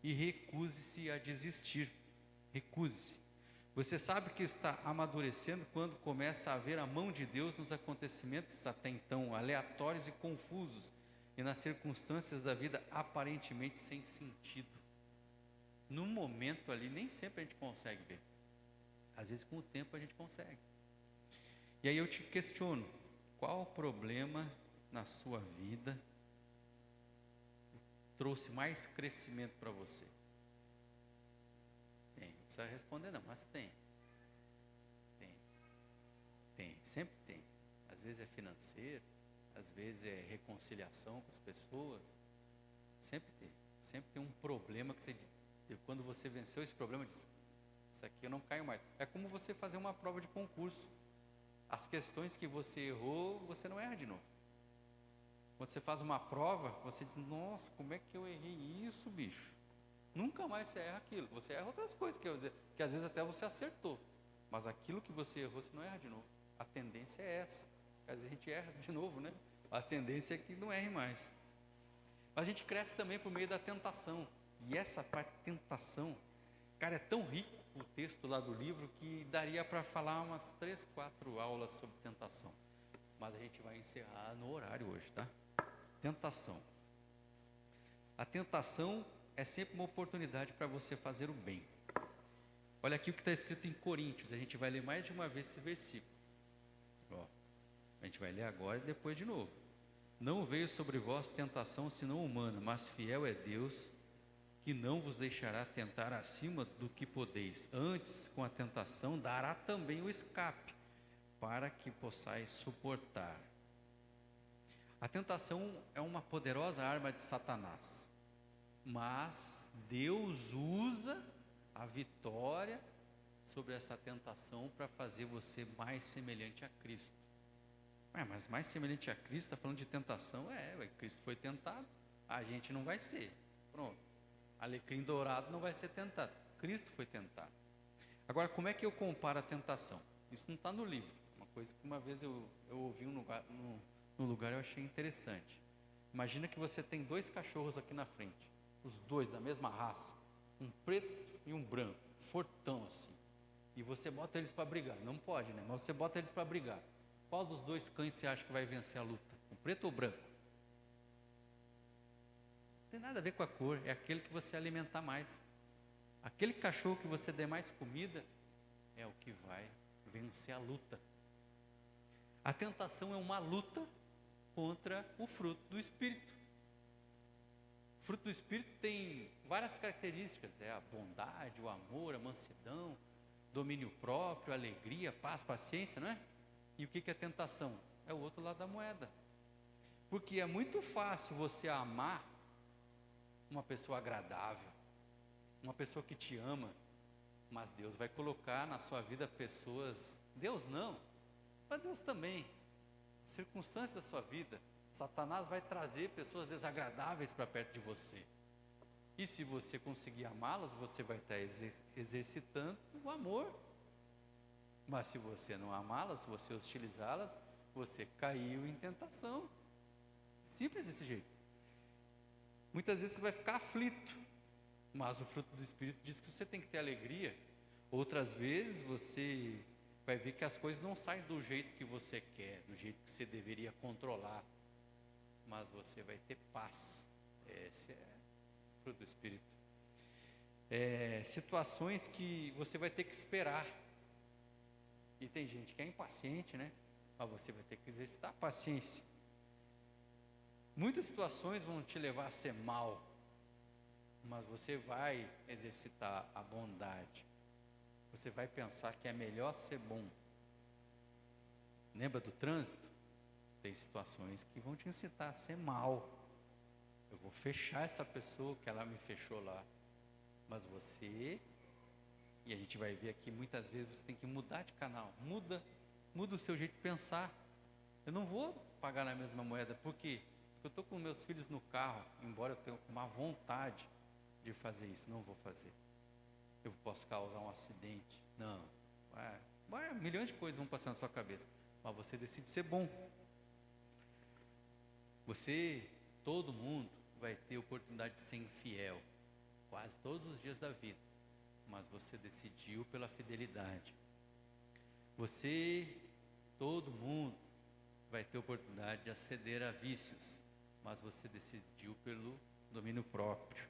E recuse-se a desistir. Recuse-se. Você sabe que está amadurecendo quando começa a ver a mão de Deus nos acontecimentos até então aleatórios e confusos e nas circunstâncias da vida aparentemente sem sentido. No momento ali, nem sempre a gente consegue ver. Às vezes, com o tempo, a gente consegue. E aí eu te questiono, qual problema na sua vida trouxe mais crescimento para você? Tem, não precisa responder não, mas tem. Tem, sempre tem. Às vezes é financeiro, às vezes é reconciliação com as pessoas. Sempre tem um problema que você, quando você venceu esse problema, diz, isso aqui eu não caio mais. É como você fazer uma prova de concurso. As questões que você errou, você não erra de novo. Quando você faz uma prova, você diz, nossa, como é que eu errei isso, bicho? Nunca mais você erra aquilo. Você erra outras coisas, que às vezes até você acertou. Mas aquilo que você errou, você não erra de novo. A tendência é essa. Às vezes a gente erra de novo, né? A tendência é que não erre mais. Mas a gente cresce também por meio da tentação. E essa parte de tentação, cara, é tão rico o texto lá do livro que daria para falar umas 3, 4 aulas sobre tentação. Mas a gente vai encerrar no horário hoje, tá? Tentação. A tentação é sempre uma oportunidade para você fazer o bem. Olha aqui o que está escrito em Coríntios. A gente vai ler mais de uma vez esse versículo. Ó, a gente vai ler agora e depois de novo. Não veio sobre vós tentação senão humana, mas fiel é Deus, que não vos deixará tentar acima do que podeis. Antes, com a tentação, dará também o escape, para que possais suportar. A tentação é uma poderosa arma de Satanás, mas Deus usa a vitória sobre essa tentação para fazer você mais semelhante a Cristo. Mas mais semelhante a Cristo, está falando de tentação? Cristo foi tentado, a gente não vai ser. Pronto. Alecrim dourado não vai ser tentado. Cristo foi tentado. Agora, como é que eu comparo a tentação? Isso não está no livro. Uma coisa que uma vez eu ouvi no lugar eu achei interessante. Imagina que você tem 2 cachorros aqui na frente. Os 2 da mesma raça. Um preto e um branco. Fortão assim. E você bota eles para brigar. Não pode, né? Mas você bota eles para brigar. Qual dos 2 cães você acha que vai vencer a luta? O preto ou o branco? Não tem nada a ver com a cor, é aquele que você alimentar mais. Aquele cachorro que você der mais comida é o que vai vencer a luta. A tentação é uma luta contra o fruto do Espírito. O fruto do Espírito tem várias características, é a bondade, o amor, a mansidão, domínio próprio, alegria, paz, paciência, não é? E o que é tentação? É o outro lado da moeda. Porque é muito fácil você amar uma pessoa agradável, uma pessoa que te ama, mas Deus vai colocar na sua vida pessoas, Deus não, mas Deus também, circunstâncias da sua vida, Satanás vai trazer pessoas desagradáveis para perto de você. E se você conseguir amá-las, você vai estar exercitando o amor. Mas se você não amá-las, se você hostilizá-las, você caiu em tentação. Simples desse jeito. Muitas vezes você vai ficar aflito, mas o fruto do Espírito diz que você tem que ter alegria. Outras vezes você vai ver que as coisas não saem do jeito que você quer, do jeito que você deveria controlar, mas você vai ter paz. Esse é o fruto do Espírito. Situações que você vai ter que esperar. E tem gente que é impaciente, né? Mas você vai ter que exercitar a paciência. Muitas situações vão te levar a ser mal, mas você vai exercitar a bondade. Você vai pensar que é melhor ser bom. Lembra do trânsito? Tem situações que vão te incitar a ser mal. Eu vou fechar essa pessoa que ela me fechou lá. Mas você, e a gente vai ver aqui, muitas vezes você tem que mudar de canal. Muda o seu jeito de pensar. Eu não vou pagar na mesma moeda. Por quê? Porque eu estou com meus filhos no carro, embora eu tenha uma vontade de fazer isso, não vou fazer. Eu posso causar um acidente. Não. Milhões de coisas vão passar na sua cabeça. Mas você decide ser bom. Todo mundo vai ter oportunidade de ser infiel. Quase todos os dias da vida. Mas você decidiu pela fidelidade. Todo mundo vai ter oportunidade de aceder a vícios. Mas você decidiu pelo domínio próprio.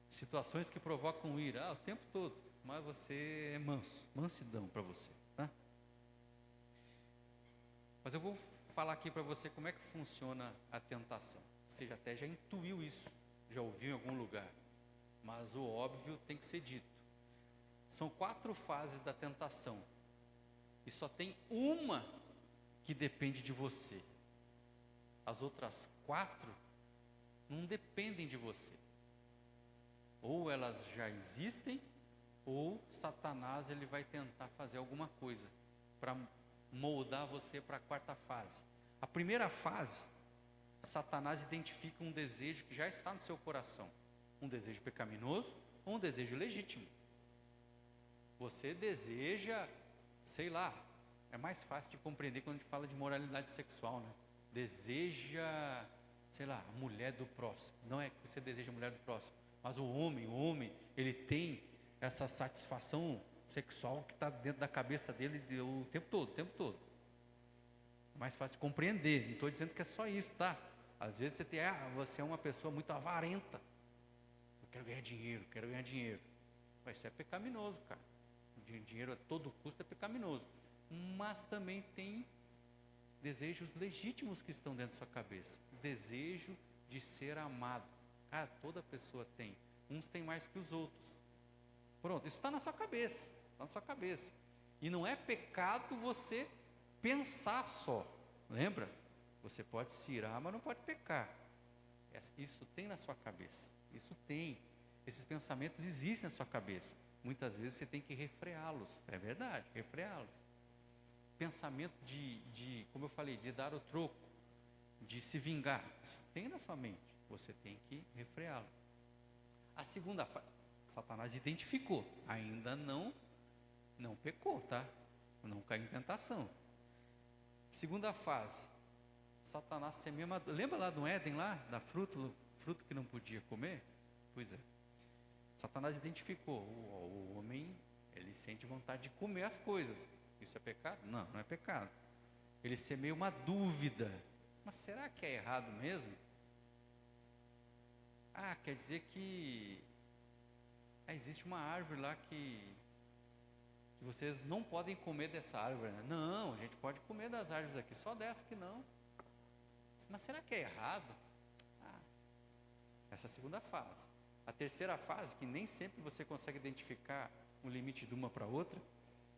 Situações que provocam ira, o tempo todo, mas você é mansidão para você, tá? Mas eu vou falar aqui para você como é que funciona a tentação. Você já intuiu isso, já ouviu em algum lugar, mas o óbvio tem que ser dito. São 4 fases da tentação, e só tem uma que depende de você. As outras 4 não dependem de você. Ou elas já existem, ou Satanás ele vai tentar fazer alguma coisa para moldar você para a 4ª fase. A primeira fase, Satanás identifica um desejo que já está no seu coração. Um desejo pecaminoso ou um desejo legítimo. Você deseja, sei lá, é mais fácil de compreender quando a gente fala de moralidade sexual, né? Deseja, sei lá, a mulher do próximo. Não é que você deseja a mulher do próximo. Mas o homem, ele tem essa satisfação sexual que está dentro da cabeça dele o tempo todo. É mais fácil de compreender. Não estou dizendo que é só isso, tá? Às vezes você é uma pessoa muito avarenta. Eu quero ganhar dinheiro. Mas isso é pecaminoso, cara. Dinheiro a todo custo é pecaminoso. Mas também tem desejos legítimos que estão dentro da sua cabeça. Desejo de ser amado. Cara, toda pessoa tem. Uns têm mais que os outros. Pronto, isso está na sua cabeça. E não é pecado você pensar só. Lembra? Você pode se irar, mas não pode pecar. Isso tem na sua cabeça. Isso tem. Esses pensamentos existem na sua cabeça. Muitas vezes você tem que refreá-los. É verdade, refreá-los. Pensamento como eu falei, de dar o troco, de se vingar. Isso tem na sua mente. Você tem que refreá-lo. A segunda fase, Satanás identificou, ainda não pecou, tá? Não caiu em tentação. Segunda fase, Satanás semeia uma... Lembra lá do Éden, lá, da fruto que não podia comer? Pois é. Satanás identificou, o homem, ele sente vontade de comer as coisas. Isso é pecado? Não, não é pecado. Ele semeia uma dúvida. Mas será que é errado mesmo? Quer dizer que existe uma árvore lá que vocês não podem comer dessa árvore, né? Não, a gente pode comer das árvores aqui, só dessa que não. Mas será que é errado? Essa é a segunda fase. A terceira fase, que nem sempre você consegue identificar o limite de uma para outra,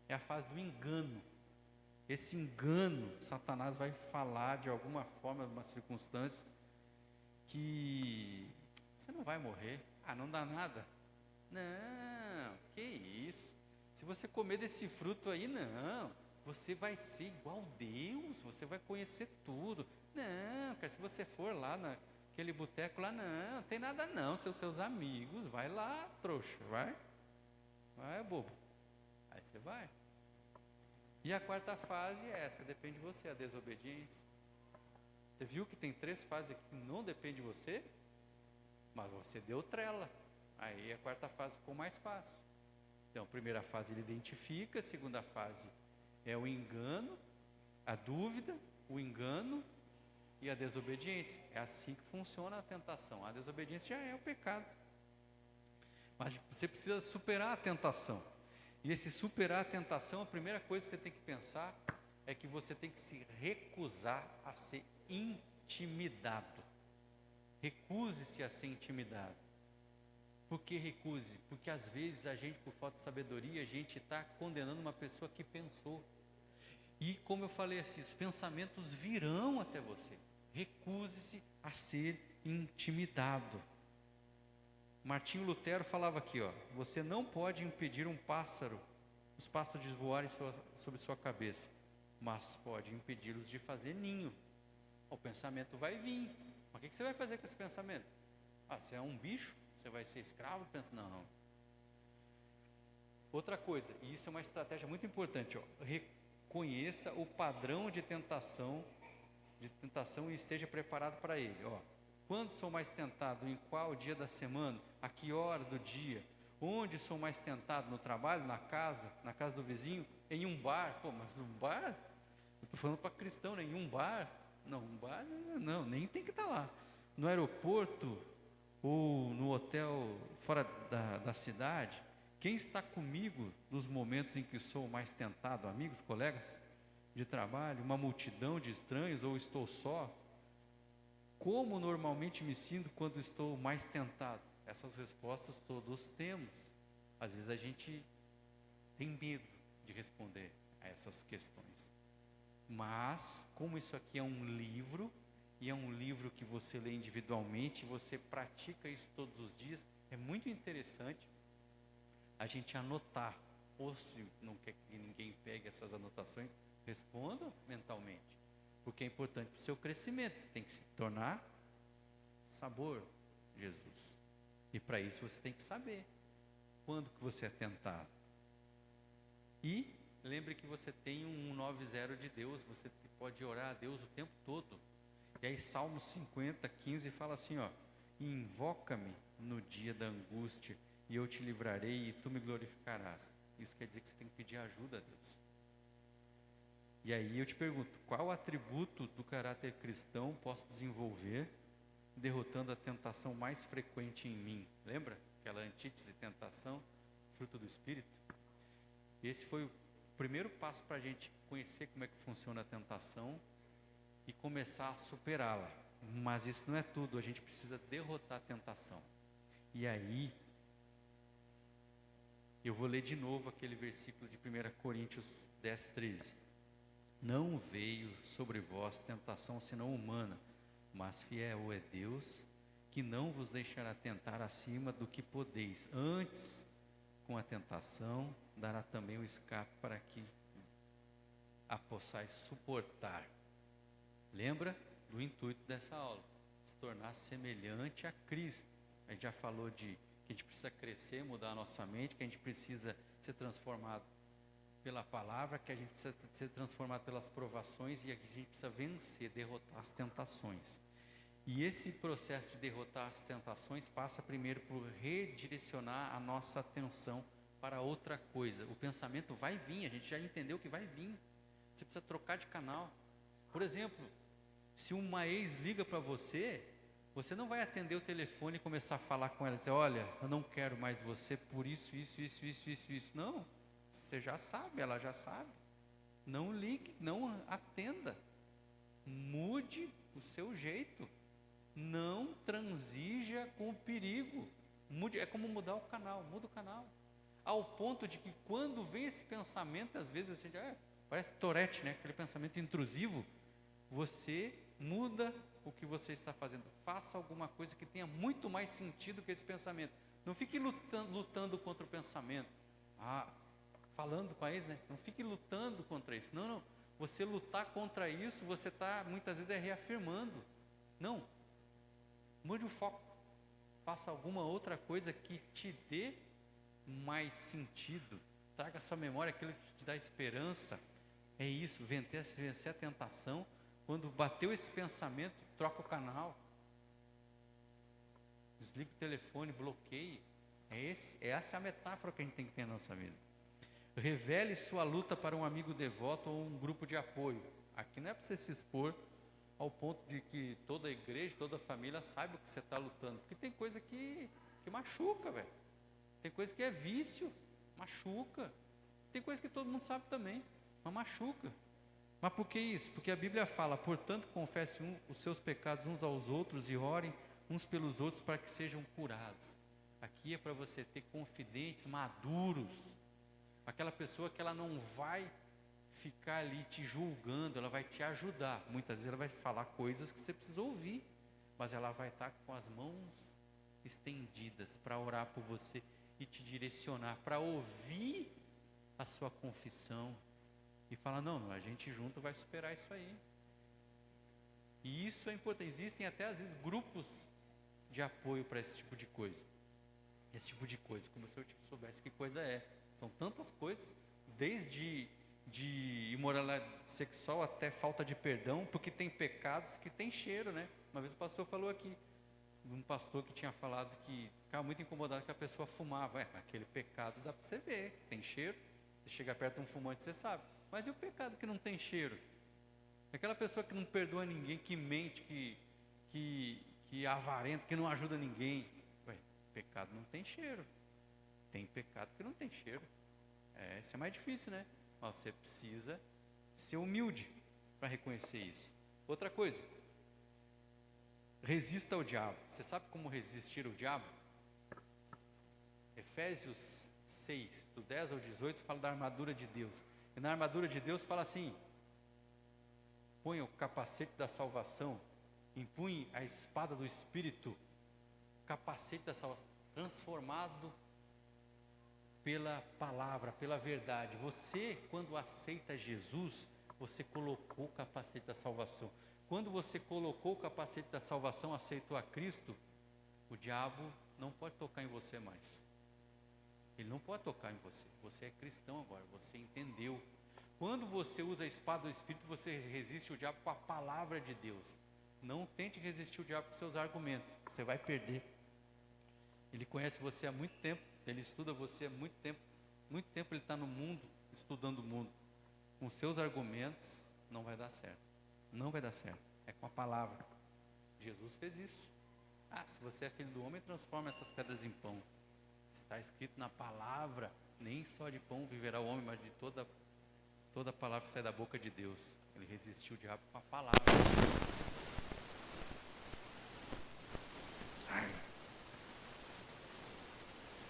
é a fase do engano. Esse engano, Satanás vai falar de alguma forma, de uma circunstância que você não vai morrer. Ah, não dá nada. Não, que isso. Se você comer desse fruto aí, não, você vai ser igual a Deus, você vai conhecer tudo. Não, cara, se você for lá naquele boteco lá, não tem nada não, seus amigos, vai lá, trouxa, vai, bobo. Aí você vai. E a quarta fase é essa, depende de você, a desobediência. Você viu que tem 3 fases aqui que não depende de você, mas você deu trela. Aí a quarta fase ficou mais fácil. Então, a primeira fase ele identifica, a segunda fase é o engano, a dúvida, o engano e a desobediência. É assim que funciona a tentação. A desobediência já é o pecado. Mas você precisa superar a tentação. E esse superar a tentação, a primeira coisa que você tem que pensar é que você tem que se recusar a ser intimidado. Recuse-se a ser intimidado. Por que recuse? Porque às vezes a gente, por falta de sabedoria, a gente está condenando uma pessoa que pensou. E como eu falei assim, os pensamentos virão até você. Recuse-se a ser intimidado. Martinho Lutero falava aqui, ó, você não pode impedir os pássaros de voarem sobre sua cabeça, mas pode impedi-los de fazer ninho. O pensamento vai vir. Mas o que você vai fazer com esse pensamento? Ah, você é um bicho? Você vai ser escravo? Pensa, não. Outra coisa, e isso é uma estratégia muito importante, ó, reconheça o padrão de tentação e esteja preparado para ele. Ó, quando sou mais tentado? Em qual dia da semana? A que hora do dia? Onde sou mais tentado? No trabalho, na casa do vizinho, em um bar? Pô, mas um bar? Eu estou falando para cristão, né? Em um bar? Não, um bar não, nem tem que estar lá. No aeroporto ou no hotel fora da cidade? Quem está comigo nos momentos em que sou mais tentado? Amigos, colegas de trabalho, uma multidão de estranhos ou estou só? Como normalmente me sinto quando estou mais tentado? Essas respostas todos temos. Às vezes a gente tem medo de responder a essas questões. Mas, como isso aqui é um livro, e é um livro que você lê individualmente, você pratica isso todos os dias, é muito interessante a gente anotar. Ou se não quer que ninguém pegue essas anotações, responda mentalmente. Porque é importante para o seu crescimento, você tem que se tornar sabor Jesus. E para isso você tem que saber quando que você é tentado. E lembre que você tem um 190 de Deus, você pode orar a Deus o tempo todo. E aí Salmo 50:15 fala assim, ó, invoca-me no dia da angústia e eu te livrarei e tu me glorificarás. Isso quer dizer que você tem que pedir ajuda a Deus. E aí eu te pergunto, qual atributo do caráter cristão posso desenvolver derrotando a tentação mais frequente em mim? Lembra? Aquela antítese, tentação, fruto do Espírito. Esse foi o primeiro passo para a gente conhecer como é que funciona a tentação e começar a superá-la. Mas isso não é tudo, a gente precisa derrotar a tentação. E aí, eu vou ler de novo aquele versículo de 1 Coríntios 10:13. Não veio sobre vós tentação senão humana, mas fiel é Deus, que não vos deixará tentar acima do que podeis. Antes, com a tentação, dará também o escape para que a possais suportar. Lembra do intuito dessa aula? Se tornar semelhante a Cristo. A gente já falou de que a gente precisa crescer, mudar a nossa mente, que a gente precisa ser transformado pela palavra, que a gente precisa ser transformado pelas provações e a gente precisa vencer, derrotar as tentações. E esse processo de derrotar as tentações passa primeiro por redirecionar a nossa atenção para outra coisa. O pensamento vai vir, a gente já entendeu que vai vir. Você precisa trocar de canal. Por exemplo, se uma ex liga para você, você não vai atender o telefone e começar a falar com ela, dizer, olha, eu não quero mais você por isso. Não, você já sabe, ela já sabe. Não ligue, não atenda. Mude o seu jeito. Não transija com o perigo. Mude, é como mudar o canal, muda o canal. Ao ponto de que quando vem esse pensamento, às vezes você parece Tourette, né? Aquele pensamento intrusivo, você muda o que você está fazendo. Faça alguma coisa que tenha muito mais sentido que esse pensamento. Não fique lutando contra o pensamento. Falando com a ex, né? Não fique lutando contra isso. Não, não. Você lutar contra isso, você está muitas vezes reafirmando. Não. Mude o foco. Faça alguma outra coisa que te dê mais sentido. Traga à sua memória aquilo que te dá esperança. É isso, vencer a tentação. Quando bateu esse pensamento, troca o canal. Desliga o telefone, bloqueie. Essa é a metáfora que a gente tem que ter na nossa vida. Revele sua luta para um amigo devoto ou um grupo de apoio. Aqui não é para você se expor ao ponto de que toda a igreja, toda a família saiba o que você está lutando. Porque tem coisa que machuca, velho. Tem coisa que é vício, machuca. Tem coisa que todo mundo sabe também, mas machuca. Mas por que isso? Porque a Bíblia fala, portanto, confessem os seus pecados uns aos outros e orem uns pelos outros para que sejam curados. Aqui é para você ter confidentes maduros. Aquela pessoa que ela não vai ficar ali te julgando, ela vai te ajudar. Muitas vezes ela vai falar coisas que você precisa ouvir, mas ela vai estar com as mãos estendidas para orar por você e te direcionar, para ouvir a sua confissão e falar, não, a gente junto vai superar isso aí. E isso é importante. Existem até às vezes grupos de apoio para esse tipo de coisa. Esse tipo de coisa, como se eu soubesse que coisa é. São tantas coisas, desde imoralidade sexual até falta de perdão, porque tem pecados que tem cheiro, né? Uma vez o pastor falou aqui, um pastor que tinha falado que ficava muito incomodado que a pessoa fumava. Aquele pecado dá para você ver, que tem cheiro. Você chega perto de um fumante, você sabe. Mas e o pecado que não tem cheiro? Aquela pessoa que não perdoa ninguém, que mente, que é avarento, que não ajuda ninguém. Pecado não tem cheiro. Tem pecado que não tem cheiro. Isso é mais difícil, né? Você precisa ser humilde para reconhecer isso. Outra coisa, resista ao diabo. Você sabe como resistir ao diabo? Efésios 6, do 10 ao 18, fala da armadura de Deus. E na armadura de Deus fala assim: ponha o capacete da salvação, empunhe a espada do Espírito, capacete da salvação, transformado pela palavra, pela verdade. Você, quando aceita Jesus, você colocou o capacete da salvação. Quando você colocou o capacete da salvação, aceitou a Cristo, o diabo não pode tocar em você mais. Ele não pode tocar em você. Você é cristão agora, você entendeu. Quando você usa a espada do Espírito, você resiste o diabo com a palavra de Deus. Não tente resistir o diabo com seus argumentos, você vai perder. Ele conhece você há muito tempo, ele estuda você há muito tempo ele está no mundo, estudando o mundo. Com seus argumentos, não vai dar certo. Não vai dar certo, é com a palavra. Jesus fez isso. Se você é filho do homem, transforma essas pedras em pão. Está escrito na palavra, nem só de pão viverá o homem, mas de toda palavra que sai da boca de Deus. Ele resistiu o diabo com a palavra.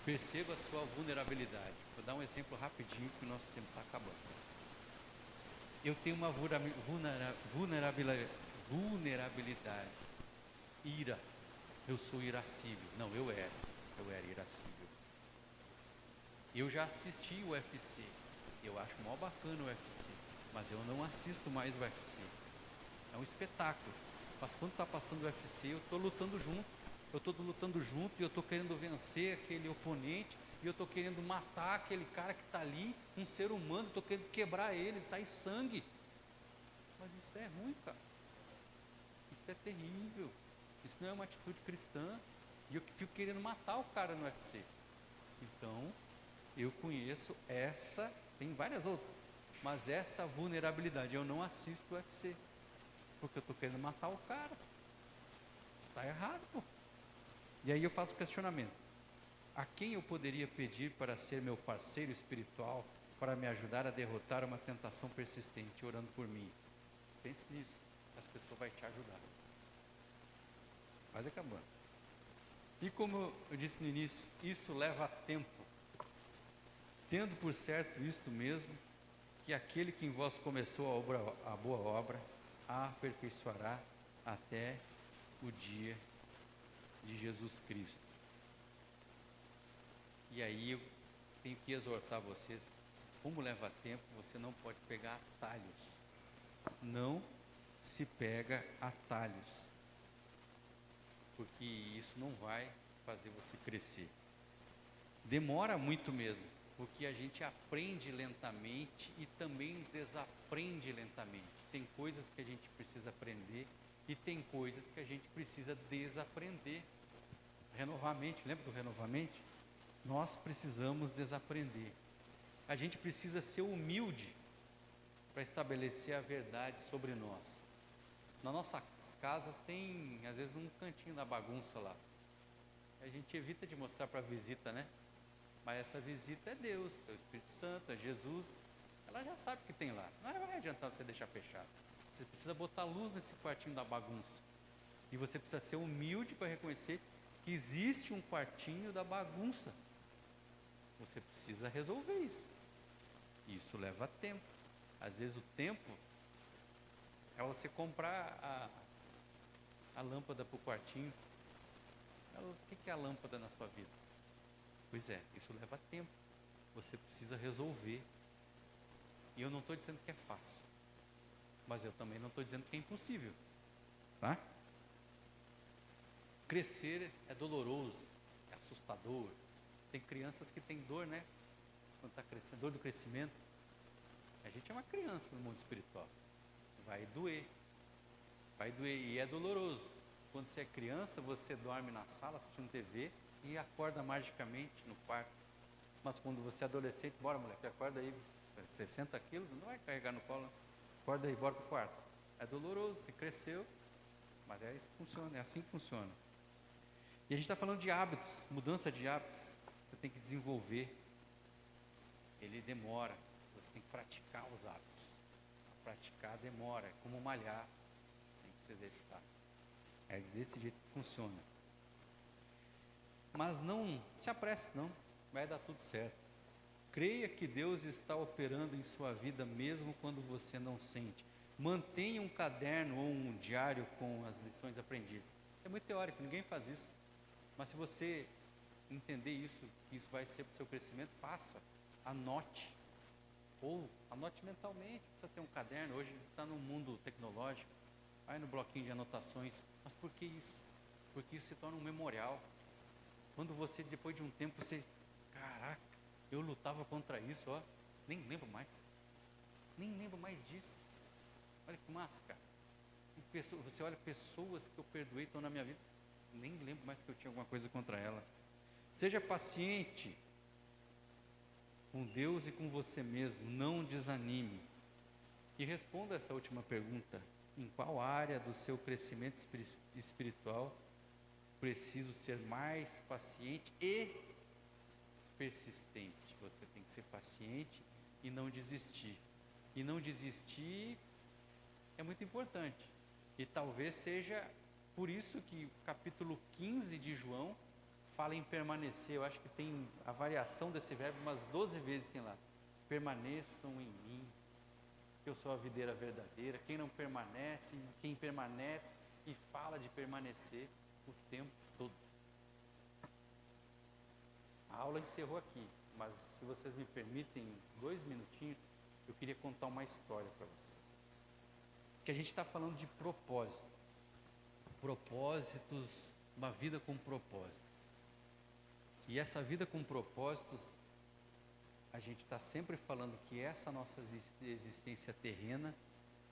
Perceba a sua vulnerabilidade. Vou dar um exemplo rapidinho, que o nosso tempo está acabando. Eu tenho uma vulnerabilidade. Ira. Eu sou irascível. Não, eu era irascível. Eu já assisti o UFC. Eu acho mó bacana o UFC. Mas eu não assisto mais o UFC. É um espetáculo. Mas quando está passando o UFC, eu estou lutando junto. Eu estou lutando junto e eu estou querendo vencer aquele oponente. E eu estou querendo matar aquele cara que está ali, um ser humano. Estou querendo quebrar ele, sair sangue. Mas isso é ruim, cara. Isso é terrível. Isso não é uma atitude cristã. E eu fico querendo matar o cara no UFC. Então, eu conheço essa, tem várias outras, mas essa vulnerabilidade. Eu não assisto o UFC, porque eu estou querendo matar o cara. Está errado, pô. E aí eu faço o questionamento: a quem eu poderia pedir para ser meu parceiro espiritual, para me ajudar a derrotar uma tentação persistente, orando por mim? Pense nisso, essa pessoa vai te ajudar. Quase acabando. E como eu disse no início, isso leva tempo. Tendo por certo isto mesmo, que aquele que em vós começou a boa obra, a aperfeiçoará até o dia de Jesus Cristo. E aí eu tenho que exortar vocês, como leva tempo, você não pode pegar atalhos. Não se pega atalhos, porque isso não vai fazer você crescer. Demora muito mesmo, porque a gente aprende lentamente e também desaprende lentamente. Tem coisas que a gente precisa aprender e tem coisas que a gente precisa desaprender. Renovamente, lembra do renovamente? Nós precisamos desaprender. A gente precisa ser humilde para estabelecer a verdade sobre nós. Nas nossas casas tem, às vezes, um cantinho da bagunça lá. A gente evita de mostrar para a visita, né? Mas essa visita é Deus, é o Espírito Santo, é Jesus. Ela já sabe o que tem lá. Não vai adiantar você deixar fechado. Você precisa botar luz nesse quartinho da bagunça. E você precisa ser humilde para reconhecer que existe um quartinho da bagunça. Você precisa resolver isso. Isso leva tempo. Às vezes o tempo é você comprar a lâmpada para o quartinho. O que é a lâmpada na sua vida? Pois é, isso leva tempo. Você precisa resolver. E eu não estou dizendo que é fácil. Mas eu também não estou dizendo que é impossível. Tá? Crescer é doloroso, é assustador. Tem crianças que têm dor, né? Quando está crescendo, dor do crescimento. A gente é uma criança no mundo espiritual. Vai doer. Vai doer e é doloroso. Quando você é criança, você dorme na sala assistindo TV e acorda magicamente no quarto. Mas quando você é adolescente, bora moleque, acorda aí, 60 quilos, não vai carregar no colo, acorda aí, bora pro quarto. É doloroso, você cresceu, mas é isso que funciona, é assim que funciona. E a gente está falando de hábitos, mudança de hábitos, você tem que desenvolver, ele demora, você tem que praticar os hábitos. A praticar demora, é como malhar, você tem que se exercitar. É desse jeito que funciona. Mas não se apresse, não, vai dar tudo certo. Creia que Deus está operando em sua vida mesmo quando você não sente. Mantenha um caderno ou um diário com as lições aprendidas. Isso é muito teórico, ninguém faz isso. Mas se você entender isso, que isso vai ser para o seu crescimento, faça, anote. Ou anote mentalmente, precisa ter um caderno, hoje está no mundo tecnológico, vai no bloquinho de anotações. Mas por que isso? Porque isso se torna um memorial. Quando você, depois de um tempo, você, caraca, eu lutava contra isso, ó, nem lembro mais disso. Olha que massa, cara. Você olha, pessoas que eu perdoei estão na minha vida, nem lembro mais que eu tinha alguma coisa contra ela. Seja paciente com Deus e com você mesmo, não desanime. E responda essa última pergunta: em qual área do seu crescimento espiritual preciso ser mais paciente e persistente? Você tem que ser paciente e não desistir. E não desistir é muito importante. E talvez seja por isso que o capítulo 15 de João fala em permanecer. Eu acho que tem a variação desse verbo umas 12 vezes tem lá. Permaneçam em mim, que eu sou a videira verdadeira. Quem não permanece, quem permanece e fala de permanecer o tempo todo. A aula encerrou aqui, mas se vocês me permitem 2 minutinhos, eu queria contar uma história para vocês. Que a gente está falando de propósito. Propósitos, uma vida com propósitos. E essa vida com propósitos, a gente está sempre falando que essa nossa existência terrena,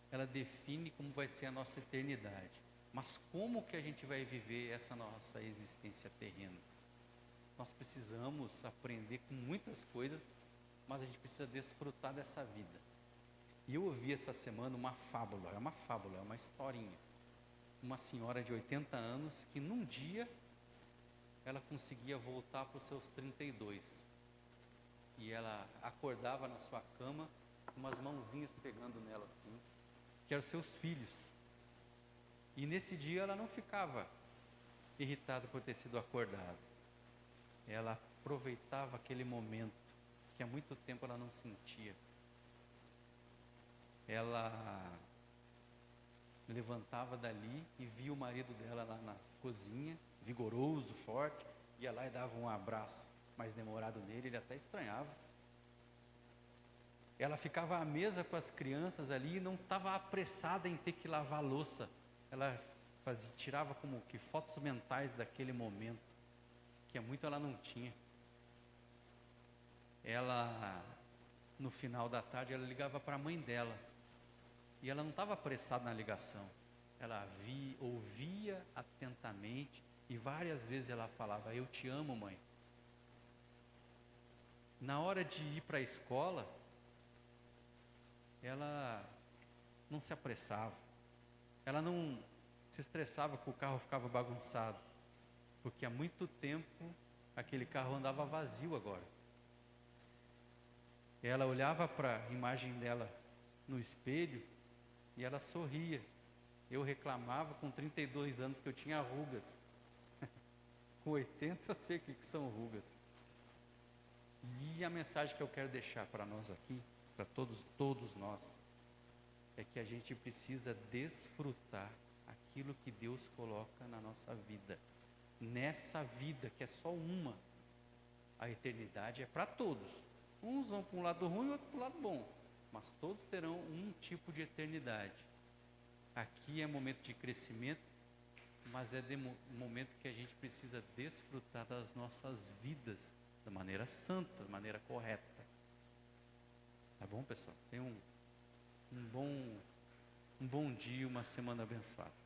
ela define como vai ser a nossa eternidade. Mas como que a gente vai viver essa nossa existência terrena? Nós precisamos aprender com muitas coisas, mas a gente precisa desfrutar dessa vida. E eu ouvi essa semana uma fábula, é uma historinha. Uma senhora de 80 anos que num dia ela conseguia voltar para os seus 32. E ela acordava na sua cama com umas mãozinhas pegando nela assim, que eram seus filhos. E nesse dia ela não ficava irritada por ter sido acordada. Ela aproveitava aquele momento que há muito tempo ela não sentia. Ela levantava dali e via o marido dela lá na cozinha, vigoroso, forte, ia lá e dava um abraço mais demorado nele, ele até estranhava. Ela ficava à mesa com as crianças ali e não estava apressada em ter que lavar a louça. Ela tirava como que fotos mentais daquele momento, que é muito ela não tinha. Ela, no final da tarde, ela ligava para a mãe dela. E ela não estava apressada na ligação. Ela ouvia atentamente e várias vezes ela falava: eu te amo, mãe. Na hora de ir para a escola, ela não se apressava. Ela não se estressava que o carro ficava bagunçado, porque há muito tempo aquele carro andava vazio agora. Ela olhava para a imagem dela no espelho e ela sorria. Eu reclamava com 32 anos que eu tinha rugas. Com 80 eu sei o que são rugas. E a mensagem que eu quero deixar para nós aqui, para todos nós, é que a gente precisa desfrutar aquilo que Deus coloca na nossa vida. Nessa vida, que é só uma, a eternidade é para todos. Uns vão para um lado ruim e outros para o lado bom, mas todos terão um tipo de eternidade. Aqui é momento de crescimento, mas é momento que a gente precisa desfrutar das nossas vidas da maneira santa, da maneira correta. Tá bom, pessoal? Tenham um bom dia, uma semana abençoada.